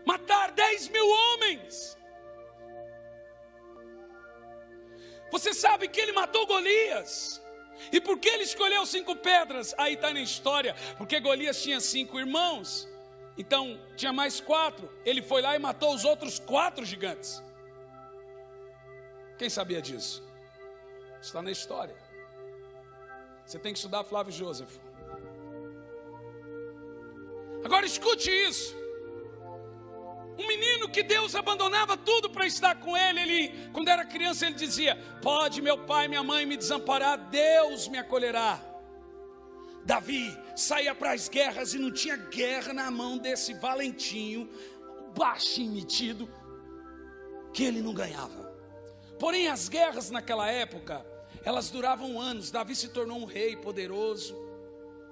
matar 10.000 homens. Você sabe que ele matou Golias. E por que ele escolheu 5 pedras? Aí está na história. Porque Golias tinha 5 irmãos. Então tinha mais 4. Ele foi lá e matou os outros 4 gigantes. Quem sabia disso? Está na história. Você tem que estudar Flávio Joseph. Agora escute isso. Um menino que Deus abandonava tudo para estar com ele, quando era criança, ele dizia: pode meu pai e minha mãe me desamparar, Deus me acolherá. Davi saía para as guerras e não tinha guerra na mão desse valentinho, baixinho metido, que ele não ganhava. Porém, as guerras naquela época, elas duravam anos. Davi se tornou um rei poderoso,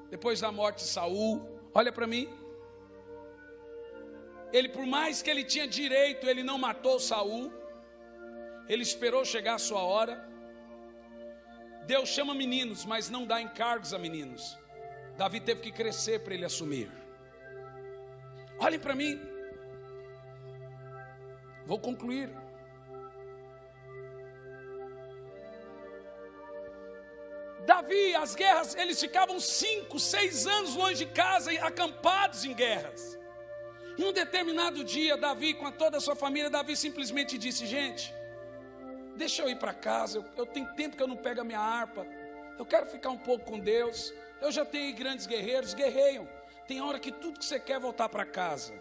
depois da morte de Saul. Olha para mim. Ele, por mais que ele tinha direito, ele não matou Saul. Ele esperou chegar a sua hora. Deus chama meninos, mas não dá encargos a meninos. Davi teve que crescer para ele assumir. Olhem para mim. Vou concluir. Davi, as guerras, eles ficavam 5, 6 anos longe de casa, acampados em guerras. Em um determinado dia, Davi, com toda a sua família, Davi simplesmente disse: gente, deixa eu ir para casa, eu tenho tempo que eu não pego a minha harpa, eu quero ficar um pouco com Deus, eu já tenho grandes guerreiros, guerreiam, tem hora que tudo que você quer é voltar para casa.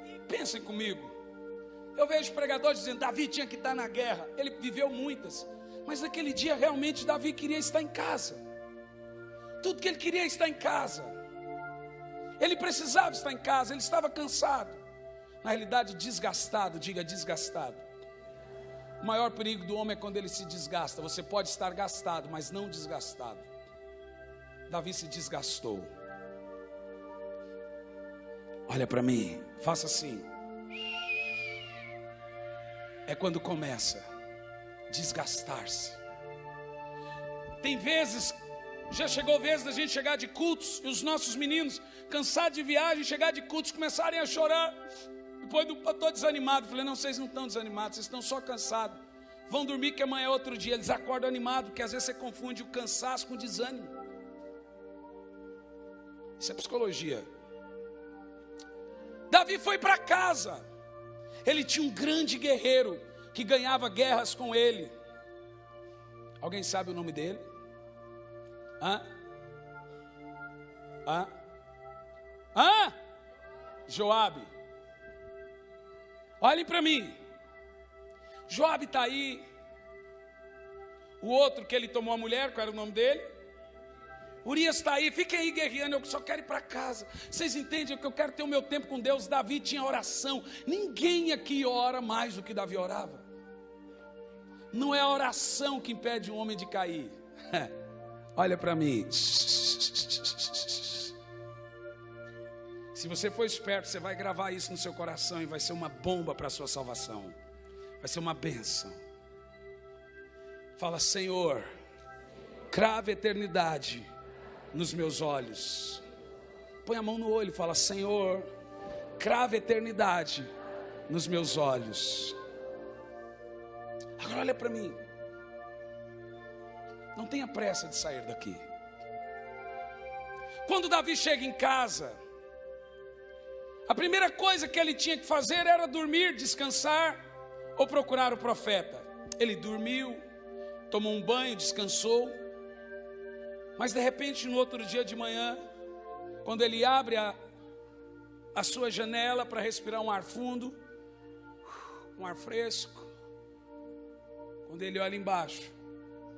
E pensem comigo, eu vejo pregadores dizendo: Davi tinha que estar na guerra, ele viveu muitas, mas naquele dia realmente Davi queria estar em casa, tudo que ele queria é estar em casa. Ele precisava estar em casa, ele estava cansado. Na realidade, desgastado, diga desgastado. O maior perigo do homem é quando ele se desgasta. Você pode estar gastado, mas não desgastado. Davi se desgastou. Olha para mim, faça assim. É quando começa a desgastar-se. Tem vezes, já chegou a vez da gente chegar de cultos e os nossos meninos, cansados de viagem, chegar de cultos, começarem a chorar. Depois eu estou desanimado. Falei: não, vocês não estão desanimados, vocês estão só cansados. Vão dormir que amanhã é outro dia. Eles acordam animados, porque às vezes você confunde o cansaço com o desânimo. Isso é psicologia. Davi foi para casa. Ele tinha um grande guerreiro que ganhava guerras com ele. Alguém sabe o nome dele? Joabe. Olhem para mim. Joabe está aí. O outro que ele tomou a mulher, qual era o nome dele? Urias está aí. Fiquem aí guerreando, eu só quero ir para casa. Vocês entendem que eu quero ter o meu tempo com Deus. Davi tinha oração. Ninguém aqui ora mais do que Davi orava. Não é a oração que impede um homem de cair. Olha para mim. Se você for esperto, você vai gravar isso no seu coração e vai ser uma bomba para a sua salvação. Vai ser uma bênção. Fala: Senhor, crava eternidade nos meus olhos. Põe a mão no olho e fala: Senhor, crava eternidade nos meus olhos. Agora olha para mim. Não tenha pressa de sair daqui. Quando Davi chega em casa, a primeira coisa que ele tinha que fazer era dormir, descansar ou procurar o profeta. Ele dormiu, tomou um banho, descansou. Mas de repente, no outro dia de manhã, quando ele abre a sua janela para respirar um ar fundo, um ar fresco, quando ele olha embaixo,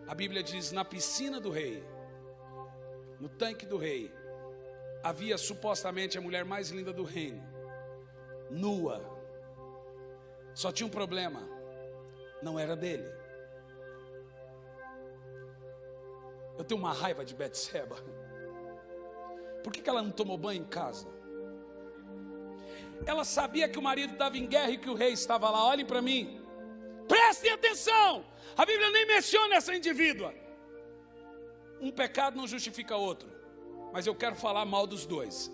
a Bíblia diz: na piscina do rei, no tanque do rei, havia supostamente a mulher mais linda do reino, nua. Só tinha um problema: não era dele. Eu tenho uma raiva de Betseba. Por que ela não tomou banho em casa? Ela sabia que o marido estava em guerra e que o rei estava lá. Olhem para mim, prestem atenção. A Bíblia nem menciona essa indivídua. Um pecado não justifica outro, mas eu quero falar mal dos dois.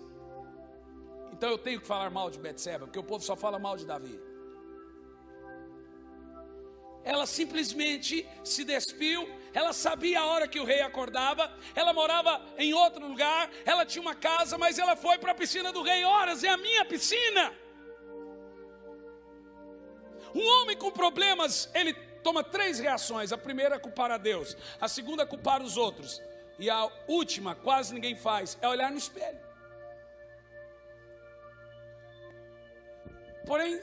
Então eu tenho que falar mal de Betseba, porque o povo só fala mal de Davi. ela simplesmente se despiu. Ela sabia a hora que o rei acordava. Ela morava em outro lugar. Ela tinha uma casa, mas ela foi para a piscina do rei. Horas, é a minha piscina. Um homem com problemas, ele toma 3 reações. A primeira é culpar a Deus. A segunda é culpar os outros. E a última, quase ninguém faz, é olhar no espelho. Porém,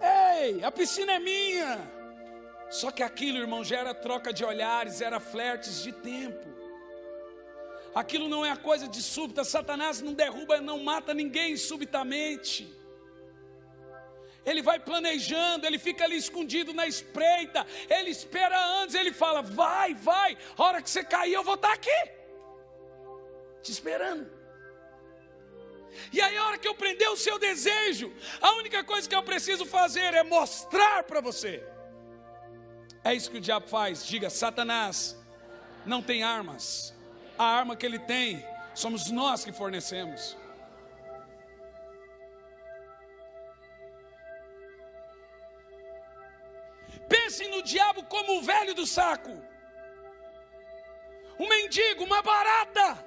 ei, a piscina é minha. Só que aquilo, irmão, já era troca de olhares, era flertes de tempo. Aquilo não é a coisa de súbita. Satanás não derruba, não mata ninguém subitamente. Ele vai planejando, ele fica ali escondido na espreita. Ele espera antes, ele fala, vai, a hora que você cair eu vou estar aqui, te esperando. E aí a hora que eu prender o seu desejo, a única coisa que eu preciso fazer é mostrar para você. É isso que o diabo faz. Diga, Satanás não tem armas. A arma que ele tem, somos nós que fornecemos. Pensem no diabo como o velho do saco, um mendigo, uma barata.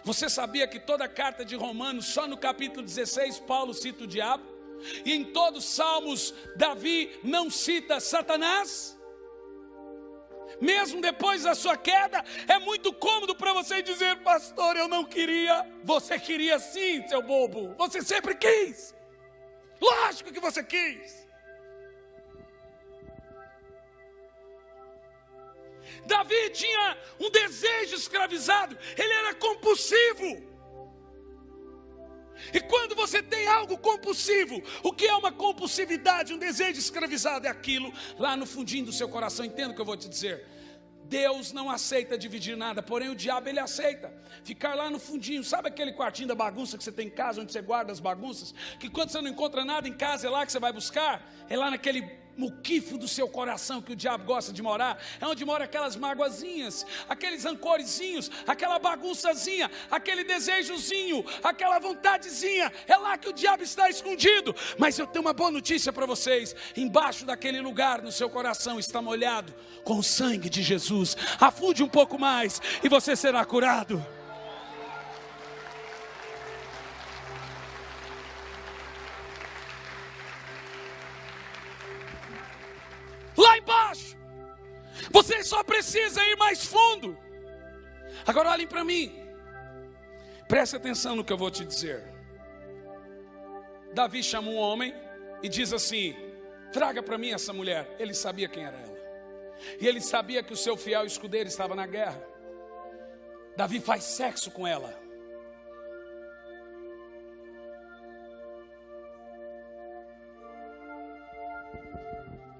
Você sabia que toda a carta de Romanos, só no capítulo 16, Paulo cita o diabo? E em todos os salmos, Davi não cita Satanás? Mesmo depois da sua queda, é muito cômodo para você dizer, pastor, eu não queria. Você queria sim, seu bobo. Você sempre quis. Lógico que você quis. Davi tinha um desejo escravizado. Ele era compulsivo. E quando você tem algo compulsivo, o que é uma compulsividade, um desejo escravizado? É aquilo lá no fundinho do seu coração. Entenda o que eu vou te dizer. Deus não aceita dividir nada, porém o diabo ele aceita ficar lá no fundinho. Sabe aquele quartinho da bagunça que você tem em casa, onde você guarda as bagunças? Que quando você não encontra nada em casa, é lá que você vai buscar? É lá naquele muquifo do seu coração que o diabo gosta de morar. É onde mora aquelas mágoazinhas, aqueles rancorezinhos, aquela bagunçazinha, aquele desejozinho, aquela vontadezinha. É lá que o diabo está escondido. Mas eu tenho uma boa notícia para vocês. Embaixo daquele lugar no seu coração está molhado com o sangue de Jesus. Afunde um pouco mais e você será curado. Lá embaixo, você só precisa ir mais fundo. Agora olhem para mim, preste atenção no que eu vou te dizer. Davi chama um homem e diz assim, traga para mim essa mulher. Ele sabia quem era ela, e ele sabia que o seu fiel escudeiro estava na guerra. Davi faz sexo com ela.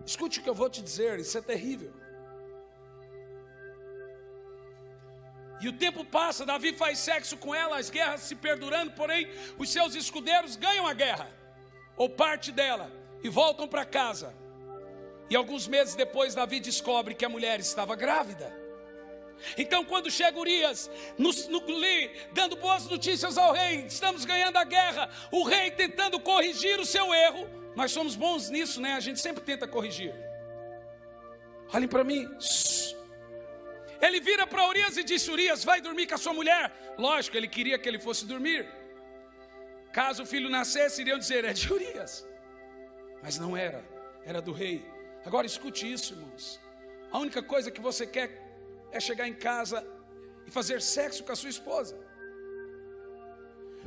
Escute o que eu vou te dizer, isso é terrível. E o tempo passa, Davi faz sexo com ela, as guerras se perdurando, porém os seus escudeiros ganham a guerra, ou parte dela, e voltam para casa. E alguns meses depois Davi descobre que a mulher estava grávida. Então quando chega Urias, dando boas notícias ao rei, estamos ganhando a guerra, o rei tentando corrigir o seu erro. Nós somos bons nisso, né? A gente sempre tenta corrigir. Olhem para mim. Ele vira para Urias e disse, Urias, vai dormir com a sua mulher. Lógico, ele queria que ele fosse dormir. Caso o filho nascesse, iriam dizer, é de Urias. Mas não era, era do rei. Agora escute isso, irmãos. A única coisa que você quer é chegar em casa e fazer sexo com a sua esposa.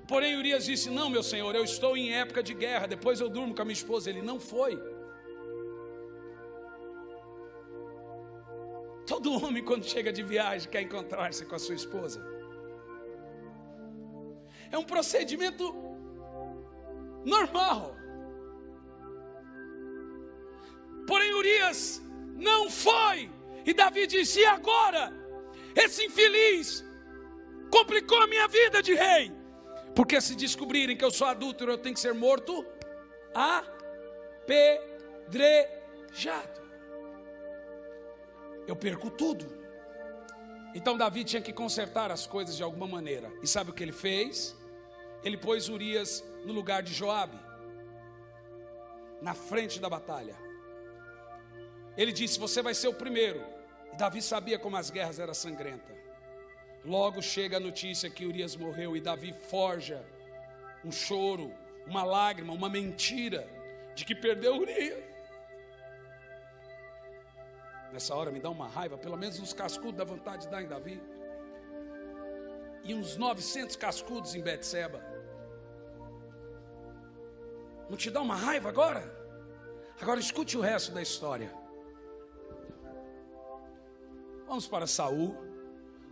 Porém Urias disse, não meu senhor, eu estou em época de guerra, depois eu durmo com a minha esposa. Ele não foi. Todo homem quando chega de viagem quer encontrar-se com a sua esposa. É um procedimento normal. Porém Urias não foi. E Davi disse, e agora? Esse infeliz complicou a minha vida de rei. Porque se descobrirem que eu sou adúltero, eu tenho que ser morto apedrejado. Eu perco tudo. Então Davi tinha que consertar as coisas de alguma maneira. E sabe o que ele fez? Ele pôs Urias no lugar de Joabe. na frente da batalha. Ele disse: você vai ser o primeiro. E Davi sabia como as guerras eram sangrentas. Logo chega a notícia que Urias morreu, e Davi forja um choro, uma lágrima, uma mentira de que perdeu Urias. Nessa hora me dá uma raiva, pelo menos uns cascudos dá vontade de dar em Davi. E uns 900 cascudos em Betseba. Não te dá uma raiva agora? Agora escute o resto da história. Vamos para Saul.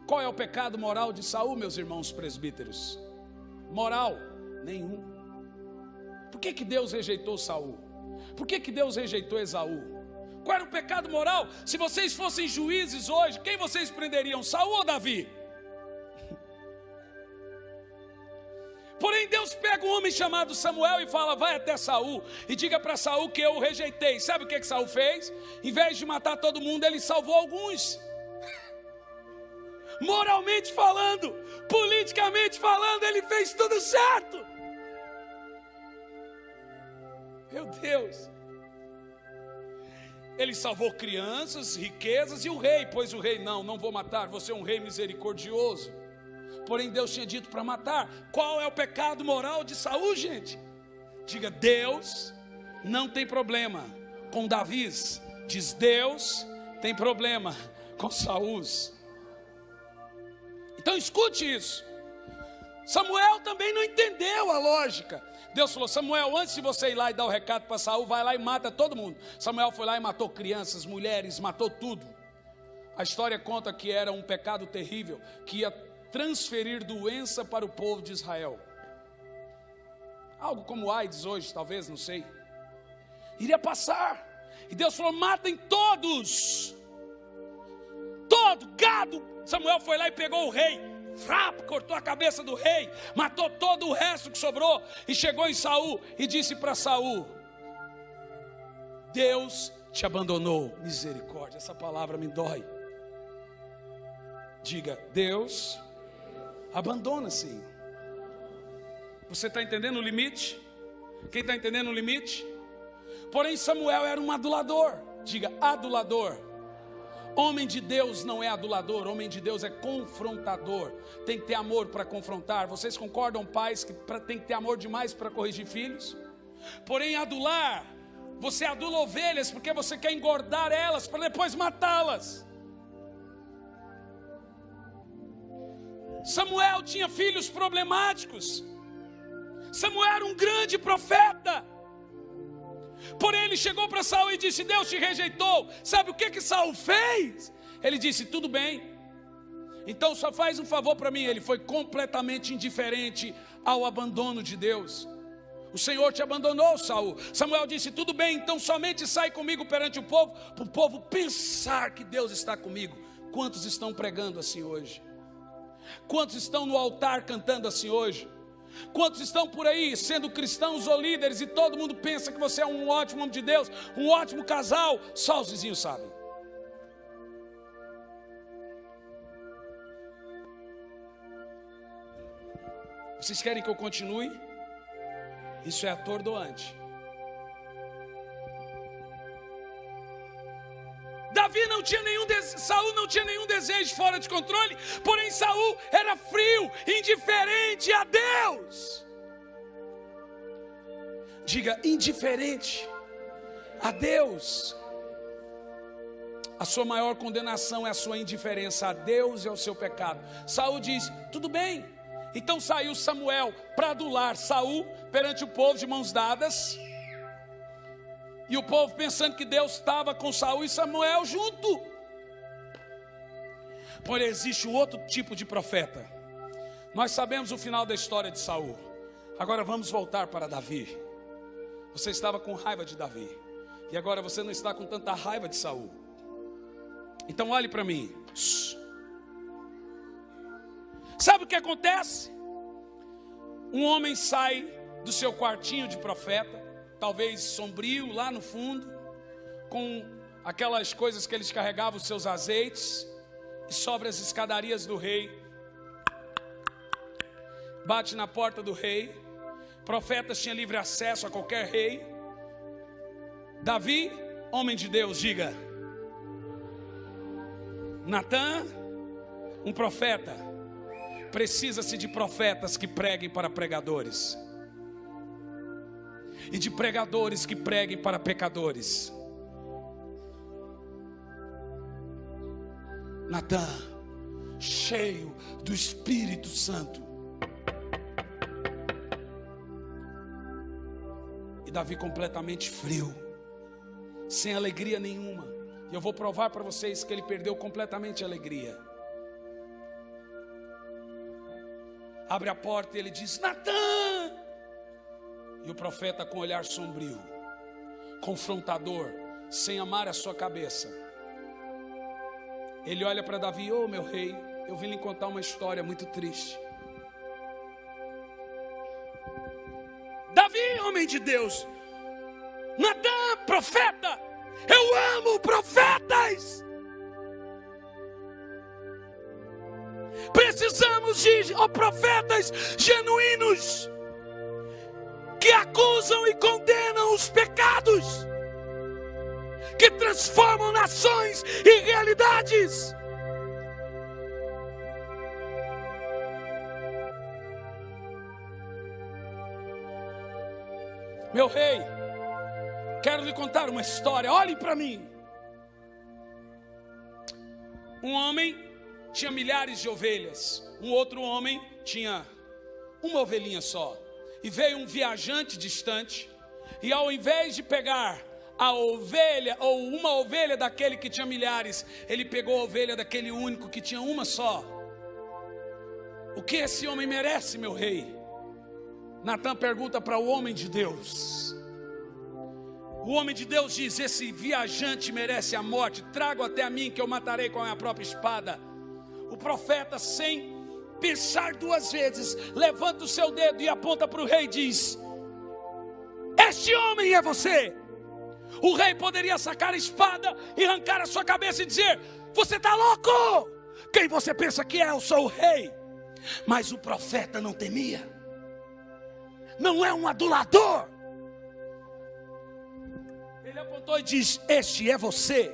Qual é o pecado moral de Saul, meus irmãos presbíteros? Moral? Nenhum. Por que Deus rejeitou Saul? Por que Deus rejeitou Esaú? Qual era o pecado moral? Se vocês fossem juízes hoje, quem vocês prenderiam, Saul ou Davi? Porém Deus pega um homem chamado Samuel e fala: vai até Saul e diga para Saul que eu o rejeitei. Sabe o que Saul fez? Em vez de matar todo mundo, ele salvou alguns. Moralmente falando, politicamente falando, ele fez tudo certo. Meu Deus. Ele salvou crianças, riquezas e o rei. Pois o rei: não vou matar, você é um rei misericordioso. Porém Deus tinha dito para matar. Qual é o pecado moral de Saul, gente? Diga: Deus não tem problema com Davi. Diz: Deus tem problema com Saul. Então escute isso. Samuel também não entendeu a lógica. Deus falou: Samuel, antes de você ir lá e dar o recado para Saul, vai lá e mata todo mundo. Samuel foi lá e matou crianças, mulheres, matou tudo. A história conta que era um pecado terrível, que ia transferir doença para o povo de Israel. Algo como AIDS hoje, talvez, não sei. Iria passar. E Deus falou: matem todos. Todo gado. Samuel foi lá e pegou o rei, cortou a cabeça do rei, matou todo o resto que sobrou, e chegou em Saul e disse para Saul: Deus te abandonou. Misericórdia, essa palavra me dói. Diga: Deus abandona-se. Você está entendendo o limite? Quem está entendendo o limite? Porém Samuel era um adulador. Diga: adulador. Homem de Deus não é adulador, homem de Deus é confrontador. Tem que ter amor para confrontar. Vocês concordam, pais, que tem que ter amor demais para corrigir filhos? Porém adular, você adula ovelhas porque você quer engordar elas para depois matá-las. Samuel tinha filhos problemáticos. Samuel era um grande profeta. Porém ele chegou para Saul e disse: Deus te rejeitou. Sabe o que Saul fez? Ele disse: tudo bem, então só faz um favor para mim. Ele foi completamente indiferente ao abandono de Deus. O Senhor te abandonou, Saul. Samuel disse: tudo bem, então somente sai comigo perante o povo, para o povo pensar que Deus está comigo. Quantos estão pregando assim hoje? Quantos estão no altar cantando assim hoje? Quantos estão por aí sendo cristãos ou líderes e todo mundo pensa que você é um ótimo homem de Deus, um ótimo casal? Só os vizinhos sabem. Vocês querem que eu continue? Isso é atordoante. Saul não tinha nenhum desejo fora de controle, porém Saul era frio, indiferente a Deus. Diga: indiferente a Deus. A sua maior condenação é a sua indiferença a Deus e ao seu pecado. Saul diz: tudo bem. Então saiu Samuel para adular Saul perante o povo de mãos dadas. E o povo pensando que Deus estava com Saul e Samuel junto. Porém existe um outro tipo de profeta. Nós sabemos o final da história de Saul. Agora vamos voltar para Davi. Você estava com raiva de Davi, e agora você não está com tanta raiva de Saul. Então olhe para mim. Sabe o que acontece? Um homem sai do seu quartinho de profeta, talvez sombrio lá no fundo, com aquelas coisas que eles carregavam, os seus azeites, e sobe as escadarias do rei, bate na porta do rei. Profetas tinham livre acesso a qualquer rei, Davi, homem de Deus, diga. Natã, um profeta. Precisa-se de profetas que preguem para pregadores, e de pregadores que preguem para pecadores. Natã, cheio do Espírito Santo. E Davi completamente frio, sem alegria nenhuma. E eu vou provar para vocês que ele perdeu completamente a alegria. Abre a porta e ele diz: Natã! E o profeta, com um olhar sombrio, confrontador, sem amar a sua cabeça, ele olha para Davi: ô meu rei, eu vim lhe contar uma história muito triste. Davi, homem de Deus. Natã, profeta. Eu amo profetas. Precisamos de profetas genuínos, que acusam e condenam os pecados, que transformam nações e realidades. Meu rei, quero lhe contar uma história. Olhe para mim. Um homem tinha milhares de ovelhas. Um outro homem tinha uma ovelhinha só. E veio um viajante distante, e ao invés de pegar a ovelha, ou uma ovelha daquele que tinha milhares, ele pegou a ovelha daquele único que tinha uma só. O que esse homem merece, meu rei? Natã pergunta para o homem de Deus. O homem de Deus diz: esse viajante merece a morte, trago até a mim, que eu matarei com a minha própria espada. O profeta, sem pensar duas vezes, levanta o seu dedo e aponta para o rei e diz: este homem é você. O rei poderia sacar a espada e arrancar a sua cabeça e dizer: você está louco? Quem você pensa que é? Eu sou o rei. Mas o profeta não temia, não é um adulador. Ele apontou e diz: este é você.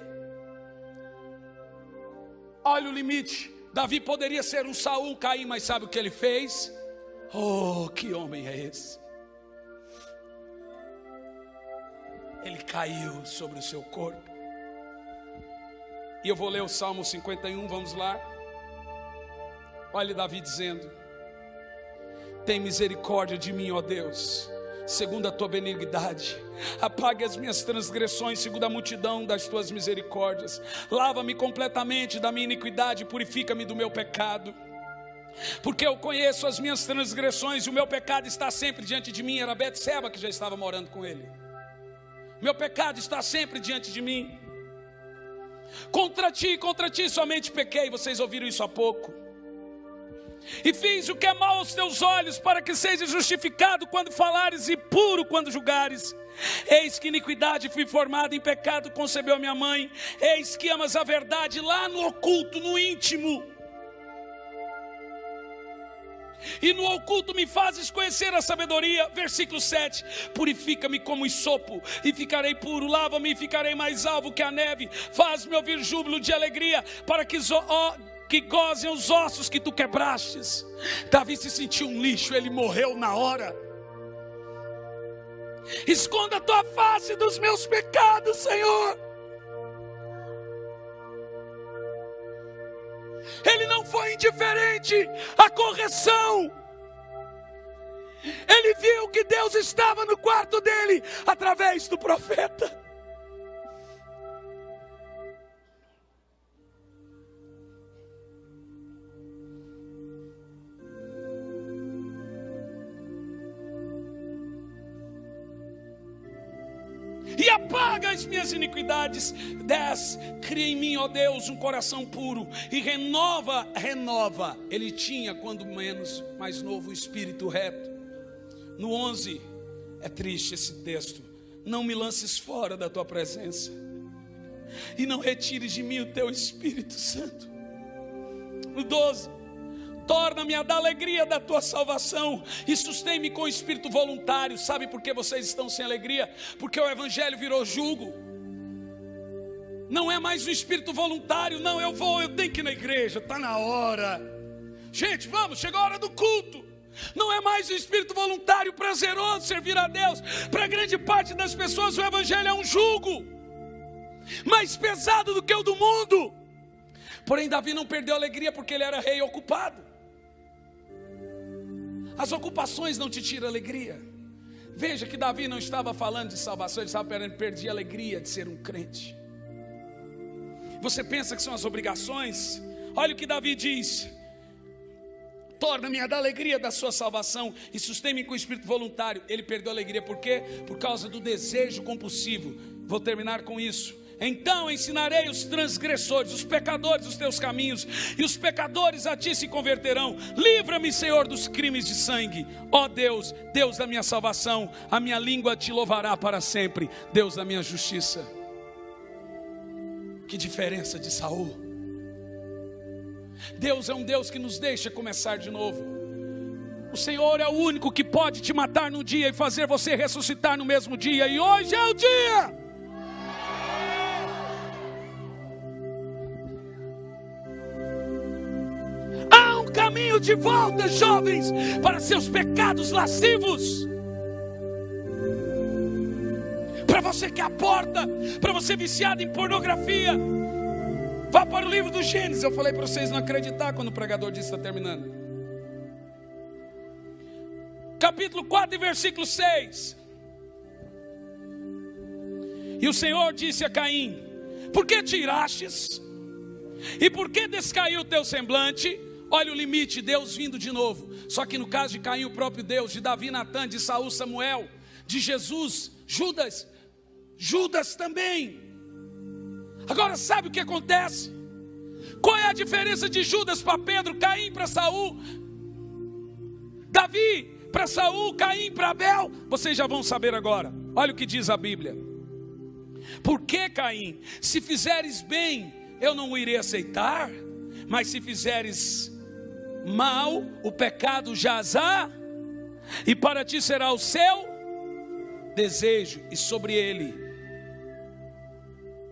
Olha o limite. Davi poderia ser um Saul, Caim, mas sabe o que ele fez? Oh, que homem é esse? Ele caiu sobre o seu corpo. E eu vou ler o Salmo 51, vamos lá. Olha Davi dizendo: tem misericórdia de mim, ó Deus, segundo a tua benignidade. Apague as minhas transgressões, segundo a multidão das tuas misericórdias. Lava-me completamente da minha iniquidade, purifica-me do meu pecado. Porque eu conheço as minhas transgressões, e o meu pecado está sempre diante de mim. Era Betseba que já estava morando com ele. Meu pecado está sempre diante de mim. Contra ti somente pequei. Vocês ouviram isso há pouco. E fiz o que é mal aos teus olhos, para que sejas justificado quando falares e puro quando julgares. Eis que iniquidade fui formado, em pecado concebeu a minha mãe. Eis que amas a verdade lá no oculto, no íntimo. E no oculto me fazes conhecer a sabedoria. Versículo 7. Purifica-me como hisopo e ficarei puro. Lava-me e ficarei mais alvo que a neve. Faz-me ouvir júbilo de alegria, para que gozem os ossos que tu quebrastes. Davi se sentiu um lixo, ele morreu na hora. Esconda a tua face dos meus pecados, Senhor. Ele não foi indiferente à correção. Ele viu que Deus estava no quarto dele através do profeta. E apaga as minhas iniquidades. 10. Cria em mim, ó Deus, um coração puro. E renova. Ele tinha, quando menos, mais novo, o espírito reto. No 11, é triste esse texto. Não me lances fora da tua presença, e não retires de mim o teu Espírito Santo. No 12. torna-me da alegria da tua salvação e sustém-me com o espírito voluntário. Sabe por que vocês estão sem alegria? Porque o evangelho virou jugo. Não é mais um espírito voluntário. Não, eu tenho que ir na igreja, está na hora. Gente, vamos, chegou a hora do culto. Não é mais um espírito voluntário, prazeroso servir a Deus. Para grande parte das pessoas o evangelho é um jugo mais pesado do que o do mundo. Porém Davi não perdeu a alegria porque ele era rei ocupado. As ocupações não te tiram alegria. Veja que Davi não estava falando de salvação, ele estava perder a alegria de ser um crente. Você pensa que são as obrigações? Olha o que Davi diz: torna-me da alegria da sua salvação e sustém-me com o espírito voluntário. Ele perdeu a alegria por quê? Por causa do desejo compulsivo. Vou terminar com isso. Então ensinarei os transgressores, os pecadores, os teus caminhos, e os pecadores a ti se converterão. Livra-me, Senhor, dos crimes de sangue. Ó Deus, Deus da minha salvação, a minha língua te louvará para sempre, Deus da minha justiça. Que diferença de Saul. Deus é um Deus que nos deixa começar de novo. O Senhor é o único que pode te matar num dia e fazer você ressuscitar no mesmo dia. E hoje é o dia. Há um caminho de volta, jovens, para seus pecados lascivos. Para você que é a porta, para você viciado em pornografia, vá para o livro do Gênesis. Eu falei para vocês não acreditar quando o pregador disse: está terminando. Capítulo 4 e versículo 6. E o Senhor disse a Caim: por que te irastes? E por que descaiu o teu semblante? Olha o limite, Deus vindo de novo. Só que no caso de Caim, o próprio Deus, de Davi, Natã, de Saul, Samuel, de Jesus, Judas também. Agora sabe o que acontece? Qual é a diferença de Judas para Pedro, Caim para Saul, Davi para Saul, Caim para Abel? Vocês já vão saber agora. Olha o que diz a Bíblia. Por que, Caim? Se fizeres bem, eu não o irei aceitar, mas se fizeres mal, o pecado jaz há, e para ti será o seu desejo, e sobre ele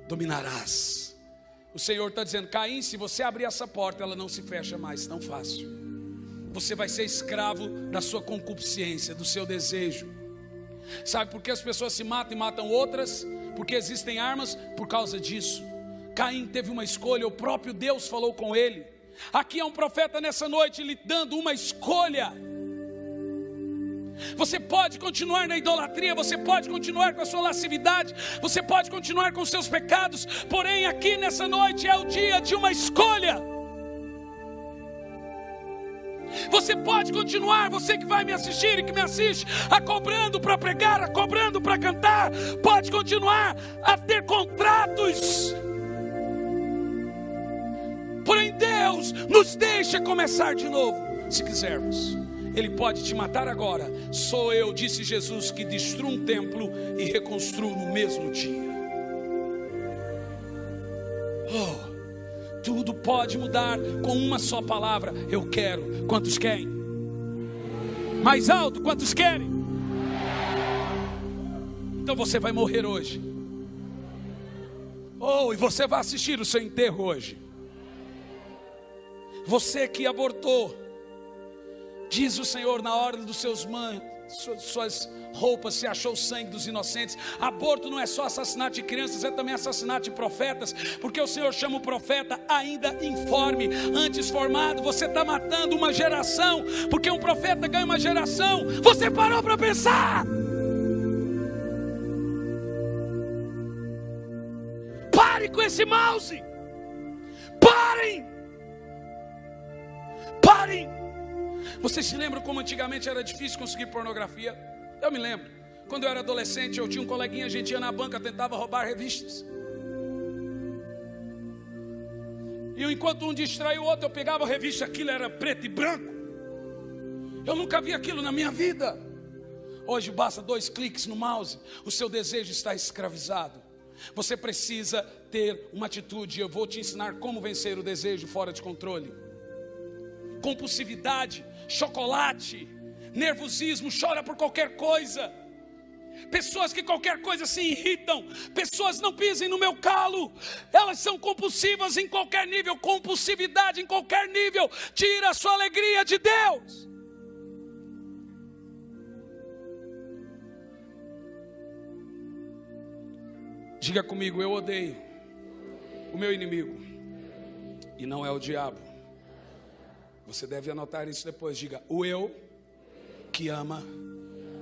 dominarás. O Senhor está dizendo: Caim, se você abrir essa porta, ela não se fecha mais tão fácil. Você vai ser escravo da sua concupiscência, do seu desejo. Sabe por que as pessoas se matam e matam outras? Porque existem armas por causa disso. Caim teve uma escolha, o próprio Deus falou com ele. Aqui é um profeta nessa noite lhe dando uma escolha. Você pode continuar na idolatria, você pode continuar com a sua lascividade, você pode continuar com os seus pecados, porém aqui nessa noite é o dia de uma escolha. Você pode continuar, você que vai me assistir e que me assiste, a cobrando para pregar, a cobrando para cantar, pode continuar a ter contratos. Porém Deus nos deixa começar de novo, se quisermos. Ele pode te matar agora. Sou eu, disse Jesus, que destruo um templo e reconstruo no mesmo dia. Tudo pode mudar com uma só palavra: eu quero. Quantos querem? Mais alto, quantos querem? Então você vai morrer hoje. E você vai assistir o seu enterro hoje. Você que abortou, diz o Senhor, na hora dos seus suas roupas se achou o sangue dos inocentes. Aborto não é só assassinato de crianças, é também assassinato de profetas, porque o Senhor chama o profeta ainda informe, antes formado. Você está matando uma geração, porque um profeta ganha uma geração. Você parou para pensar? Pare com esse mouse. Parem. Vocês se lembram como antigamente era difícil conseguir pornografia? Eu me lembro. Quando eu era adolescente, eu tinha um coleguinha, a gente ia na banca, tentava roubar revistas. E enquanto um distraiu o outro, eu pegava a revista, aquilo era preto e branco. Eu nunca vi aquilo na minha vida. Hoje basta 2 cliques no mouse, o seu desejo está escravizado. Você precisa ter uma atitude. Eu vou te ensinar como vencer o desejo fora de controle. compulsividade, chocolate, nervosismo, chora por qualquer coisa. Pessoas que qualquer coisa se irritam, pessoas não pisem no meu calo, elas são compulsivas em qualquer nível, compulsividade em qualquer nível, tira a sua alegria de Deus. Diga comigo, eu odeio o meu inimigo, e não é o diabo. Você deve anotar isso depois, diga, o eu que ama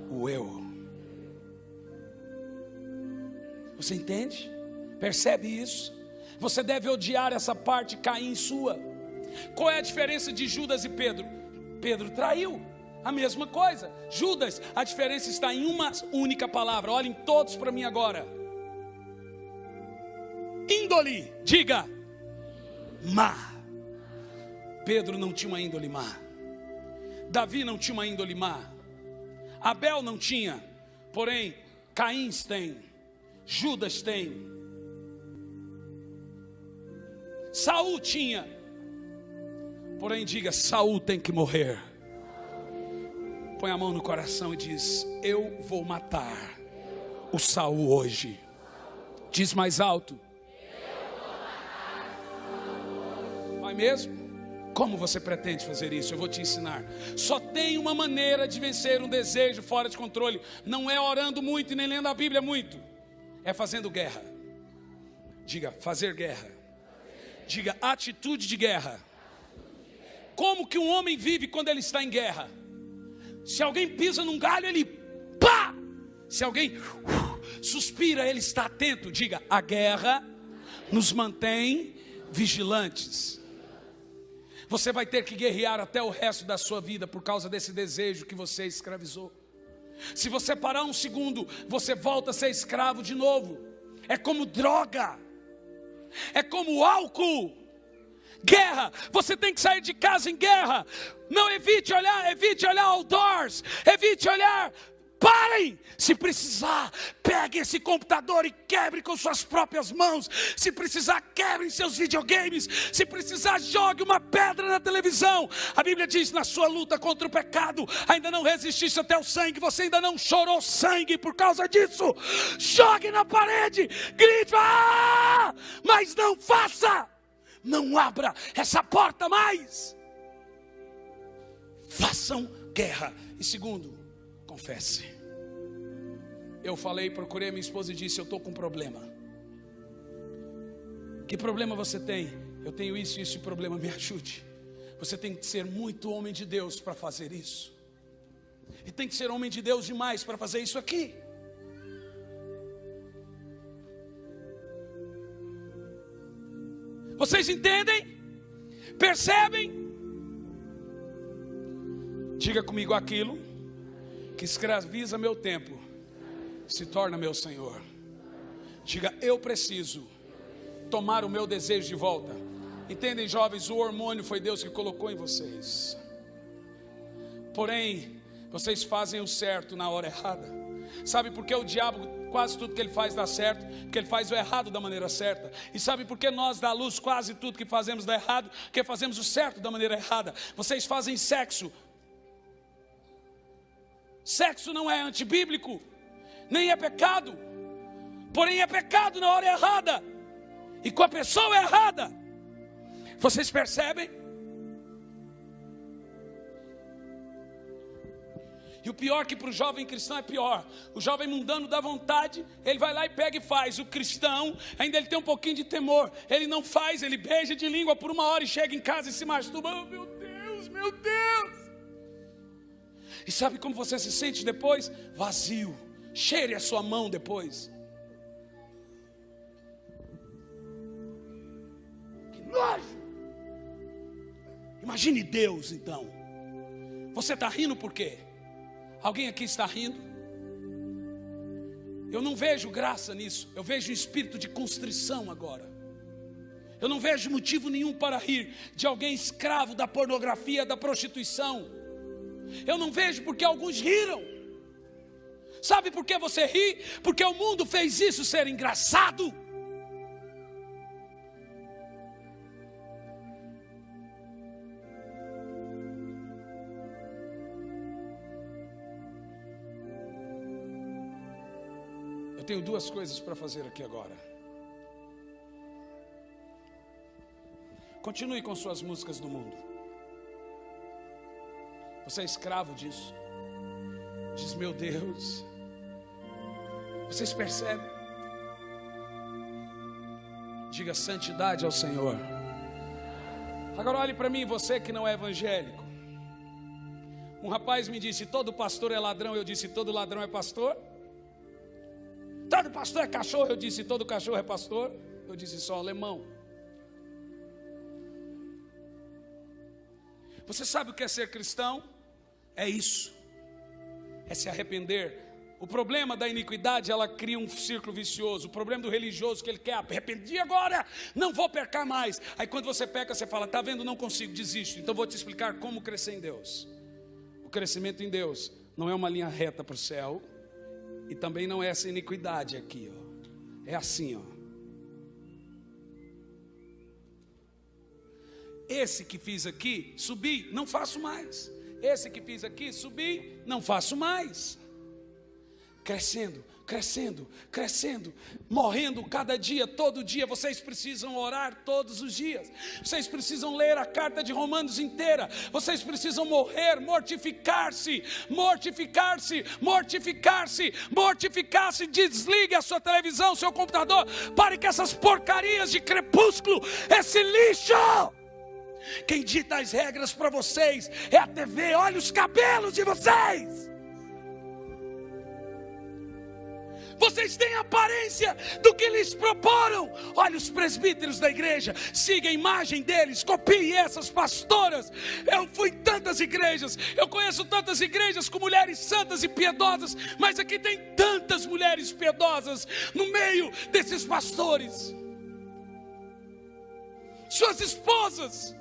o eu. Você entende? Percebe isso? Você deve odiar essa parte Caim sua. Qual é a diferença de Judas e Pedro? Pedro traiu, a mesma coisa. Judas, a diferença está em uma única palavra. Olhem todos para mim agora. Índole, diga, má. Pedro não tinha uma índole má. Davi não tinha uma índole má. Abel não tinha, porém Caim tem. Judas tem. Saul tinha. Porém diga, Saul tem que morrer. Põe a mão no coração e diz, eu vou matar o Saul hoje. Diz mais alto. Vai mesmo? Como você pretende fazer isso? Eu vou te ensinar. Só tem uma maneira de vencer um desejo fora de controle. Não é orando muito e nem lendo a Bíblia muito. É fazendo guerra. Diga, fazer guerra. Diga, atitude de guerra. Como que um homem vive quando ele está em guerra? Se alguém pisa num galho, ele pá! Se alguém suspira, ele está atento. Diga, a guerra nos mantém vigilantes. Você vai ter que guerrear até o resto da sua vida por causa desse desejo que você escravizou. Se você parar um segundo, você volta a ser escravo de novo. É como droga, é como álcool. Guerra, você tem que sair de casa em guerra. Não evite olhar outdoors, evite olhar. Parem, se precisar, pegue esse computador e quebre com suas próprias mãos. Se precisar, quebre seus videogames. Se precisar, jogue uma pedra na televisão. A Bíblia diz, na sua luta contra o pecado, ainda não resististe até o sangue. Você ainda não chorou sangue por causa disso. Jogue na parede, grite, mas não faça. Não abra essa porta mais. Façam guerra. E segundo, confesse. Eu falei, procurei a minha esposa e disse, eu estou com um problema. Que problema você tem? Eu tenho isso e esse problema, me ajude. Você tem que ser muito homem de Deus para fazer isso. E tem que ser homem de Deus demais para fazer isso aqui. Vocês entendem? Percebem? Diga comigo, aquilo que escraviza meu tempo se torna meu Senhor. Diga, eu preciso tomar o meu desejo de volta. Entendem, jovens? O hormônio foi Deus que colocou em vocês. Porém, vocês fazem o certo na hora errada. Sabe por que o diabo, quase tudo que ele faz dá certo? Porque ele faz o errado da maneira certa. E sabe por que nós da luz, quase tudo que fazemos dá errado? Porque fazemos o certo da maneira errada. Vocês fazem sexo. Sexo não é antibíblico, nem é pecado. Porém é pecado na hora errada e com a pessoa errada. Vocês percebem? E o pior que para o jovem cristão é pior. O jovem mundano dá vontade, ele vai lá e pega e faz. O cristão, ainda ele tem um pouquinho de temor. Ele não faz, ele beija de língua por 1 hora e chega em casa e se masturba. Oh, meu Deus, meu Deus. E sabe como você se sente depois? Vazio. Cheire a sua mão depois. Que nojo. Imagine Deus então. Você está rindo por quê? Alguém aqui está rindo? Eu não vejo graça nisso. Eu vejo um espírito de constrição agora. Eu não vejo motivo nenhum para rir de alguém escravo da pornografia, da prostituição. Eu não vejo porque alguns riram. Sabe por que você ri? Porque o mundo fez isso ser engraçado. tenho duas coisas para fazer aqui agora. Continue com suas músicas do mundo. Você é escravo disso. Diz, meu Deus. Vocês percebem? Diga santidade ao Senhor. Agora olhe para mim, você que não é evangélico. Um rapaz me disse, todo pastor é ladrão. Eu disse, todo ladrão é pastor? Todo pastor é cachorro. Eu disse, todo cachorro é pastor? Eu disse, só alemão. Você sabe o que é ser cristão? É isso. É se arrepender. O problema da iniquidade, ela cria um círculo vicioso. O problema do religioso, que ele quer arrepender agora, não vou pecar mais. Aí quando você peca, você fala, tá vendo, não consigo, desisto. Então vou te explicar como crescer em Deus. O crescimento em Deus não é uma linha reta para o céu. E também não é essa iniquidade aqui, ó. É assim, ó. Esse que fiz aqui, subi, não faço mais. Esse que fiz aqui, subi, não faço mais. Crescendo, crescendo, crescendo, morrendo cada dia, todo dia. Vocês precisam orar todos os dias. Vocês precisam ler a carta de Romanos inteira. Vocês precisam morrer, mortificar-se, mortificar-se, mortificar-se, mortificar-se. Desligue a sua televisão, seu computador. Pare com essas porcarias de crepúsculo, esse lixo. Quem dita as regras para vocês é a TV. Olha os cabelos de vocês. Vocês têm a aparência do que lhes proporam. Olha os presbíteros da igreja. Siga a imagem deles. Copie essas pastoras. Eu fui em tantas igrejas. Eu conheço tantas igrejas com mulheres santas e piedosas. Mas aqui tem tantas mulheres piedosas no meio desses pastores. Suas esposas.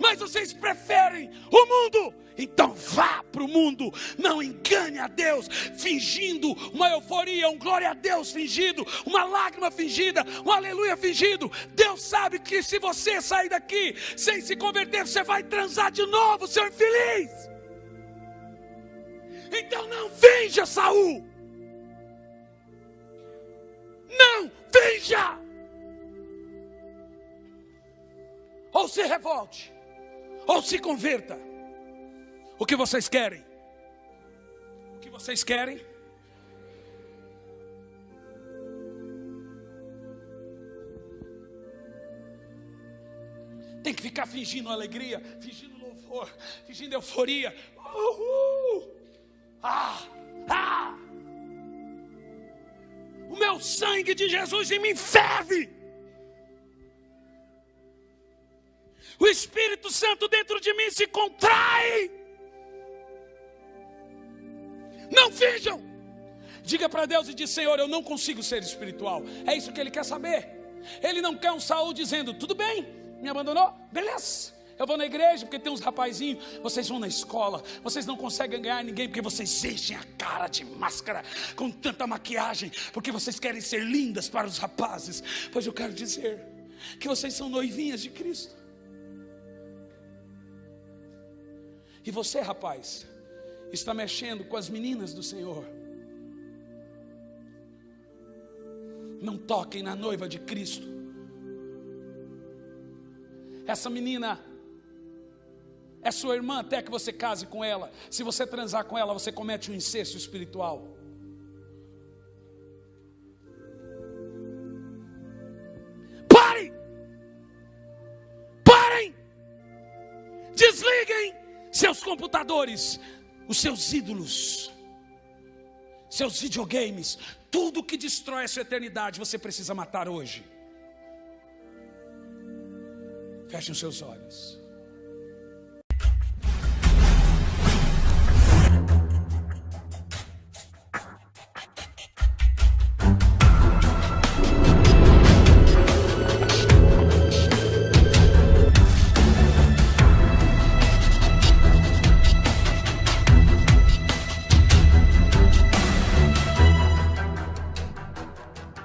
Mas vocês preferem o mundo. Então vá para o mundo. Não engane a Deus fingindo uma euforia, um glória a Deus fingido, uma lágrima fingida, um aleluia fingido. Deus sabe que se você sair daqui sem se converter, você vai transar de novo, seu infeliz. Então não finja, Saul. Não finja. Ou se revolte, ou se converta. O que vocês querem? O que vocês querem? Tem que ficar fingindo alegria, fingindo louvor, fingindo euforia. O meu sangue de Jesus em mim ferve. O Espírito Santo dentro de mim se contrai. Não finjam. Diga para Deus e diz, Senhor, eu não consigo ser espiritual. É isso que Ele quer saber. Ele não quer um Saul dizendo, tudo bem, me abandonou? Beleza, eu vou na igreja porque tem uns rapazinhos. Vocês vão na escola, vocês não conseguem ganhar ninguém porque vocês enchem a cara de máscara com tanta maquiagem, porque vocês querem ser lindas para os rapazes. Pois eu quero dizer que vocês são noivinhas de Cristo. E você, rapaz, está mexendo com as meninas do Senhor. Não toquem na noiva de Cristo. Essa menina é sua irmã até que você case com ela. Se você transar com ela, você comete um incesto espiritual. Parem! Parem! Desliguem seus computadores, os seus ídolos, seus videogames, tudo que destrói a sua eternidade, você precisa matar hoje. Fechem os seus olhos.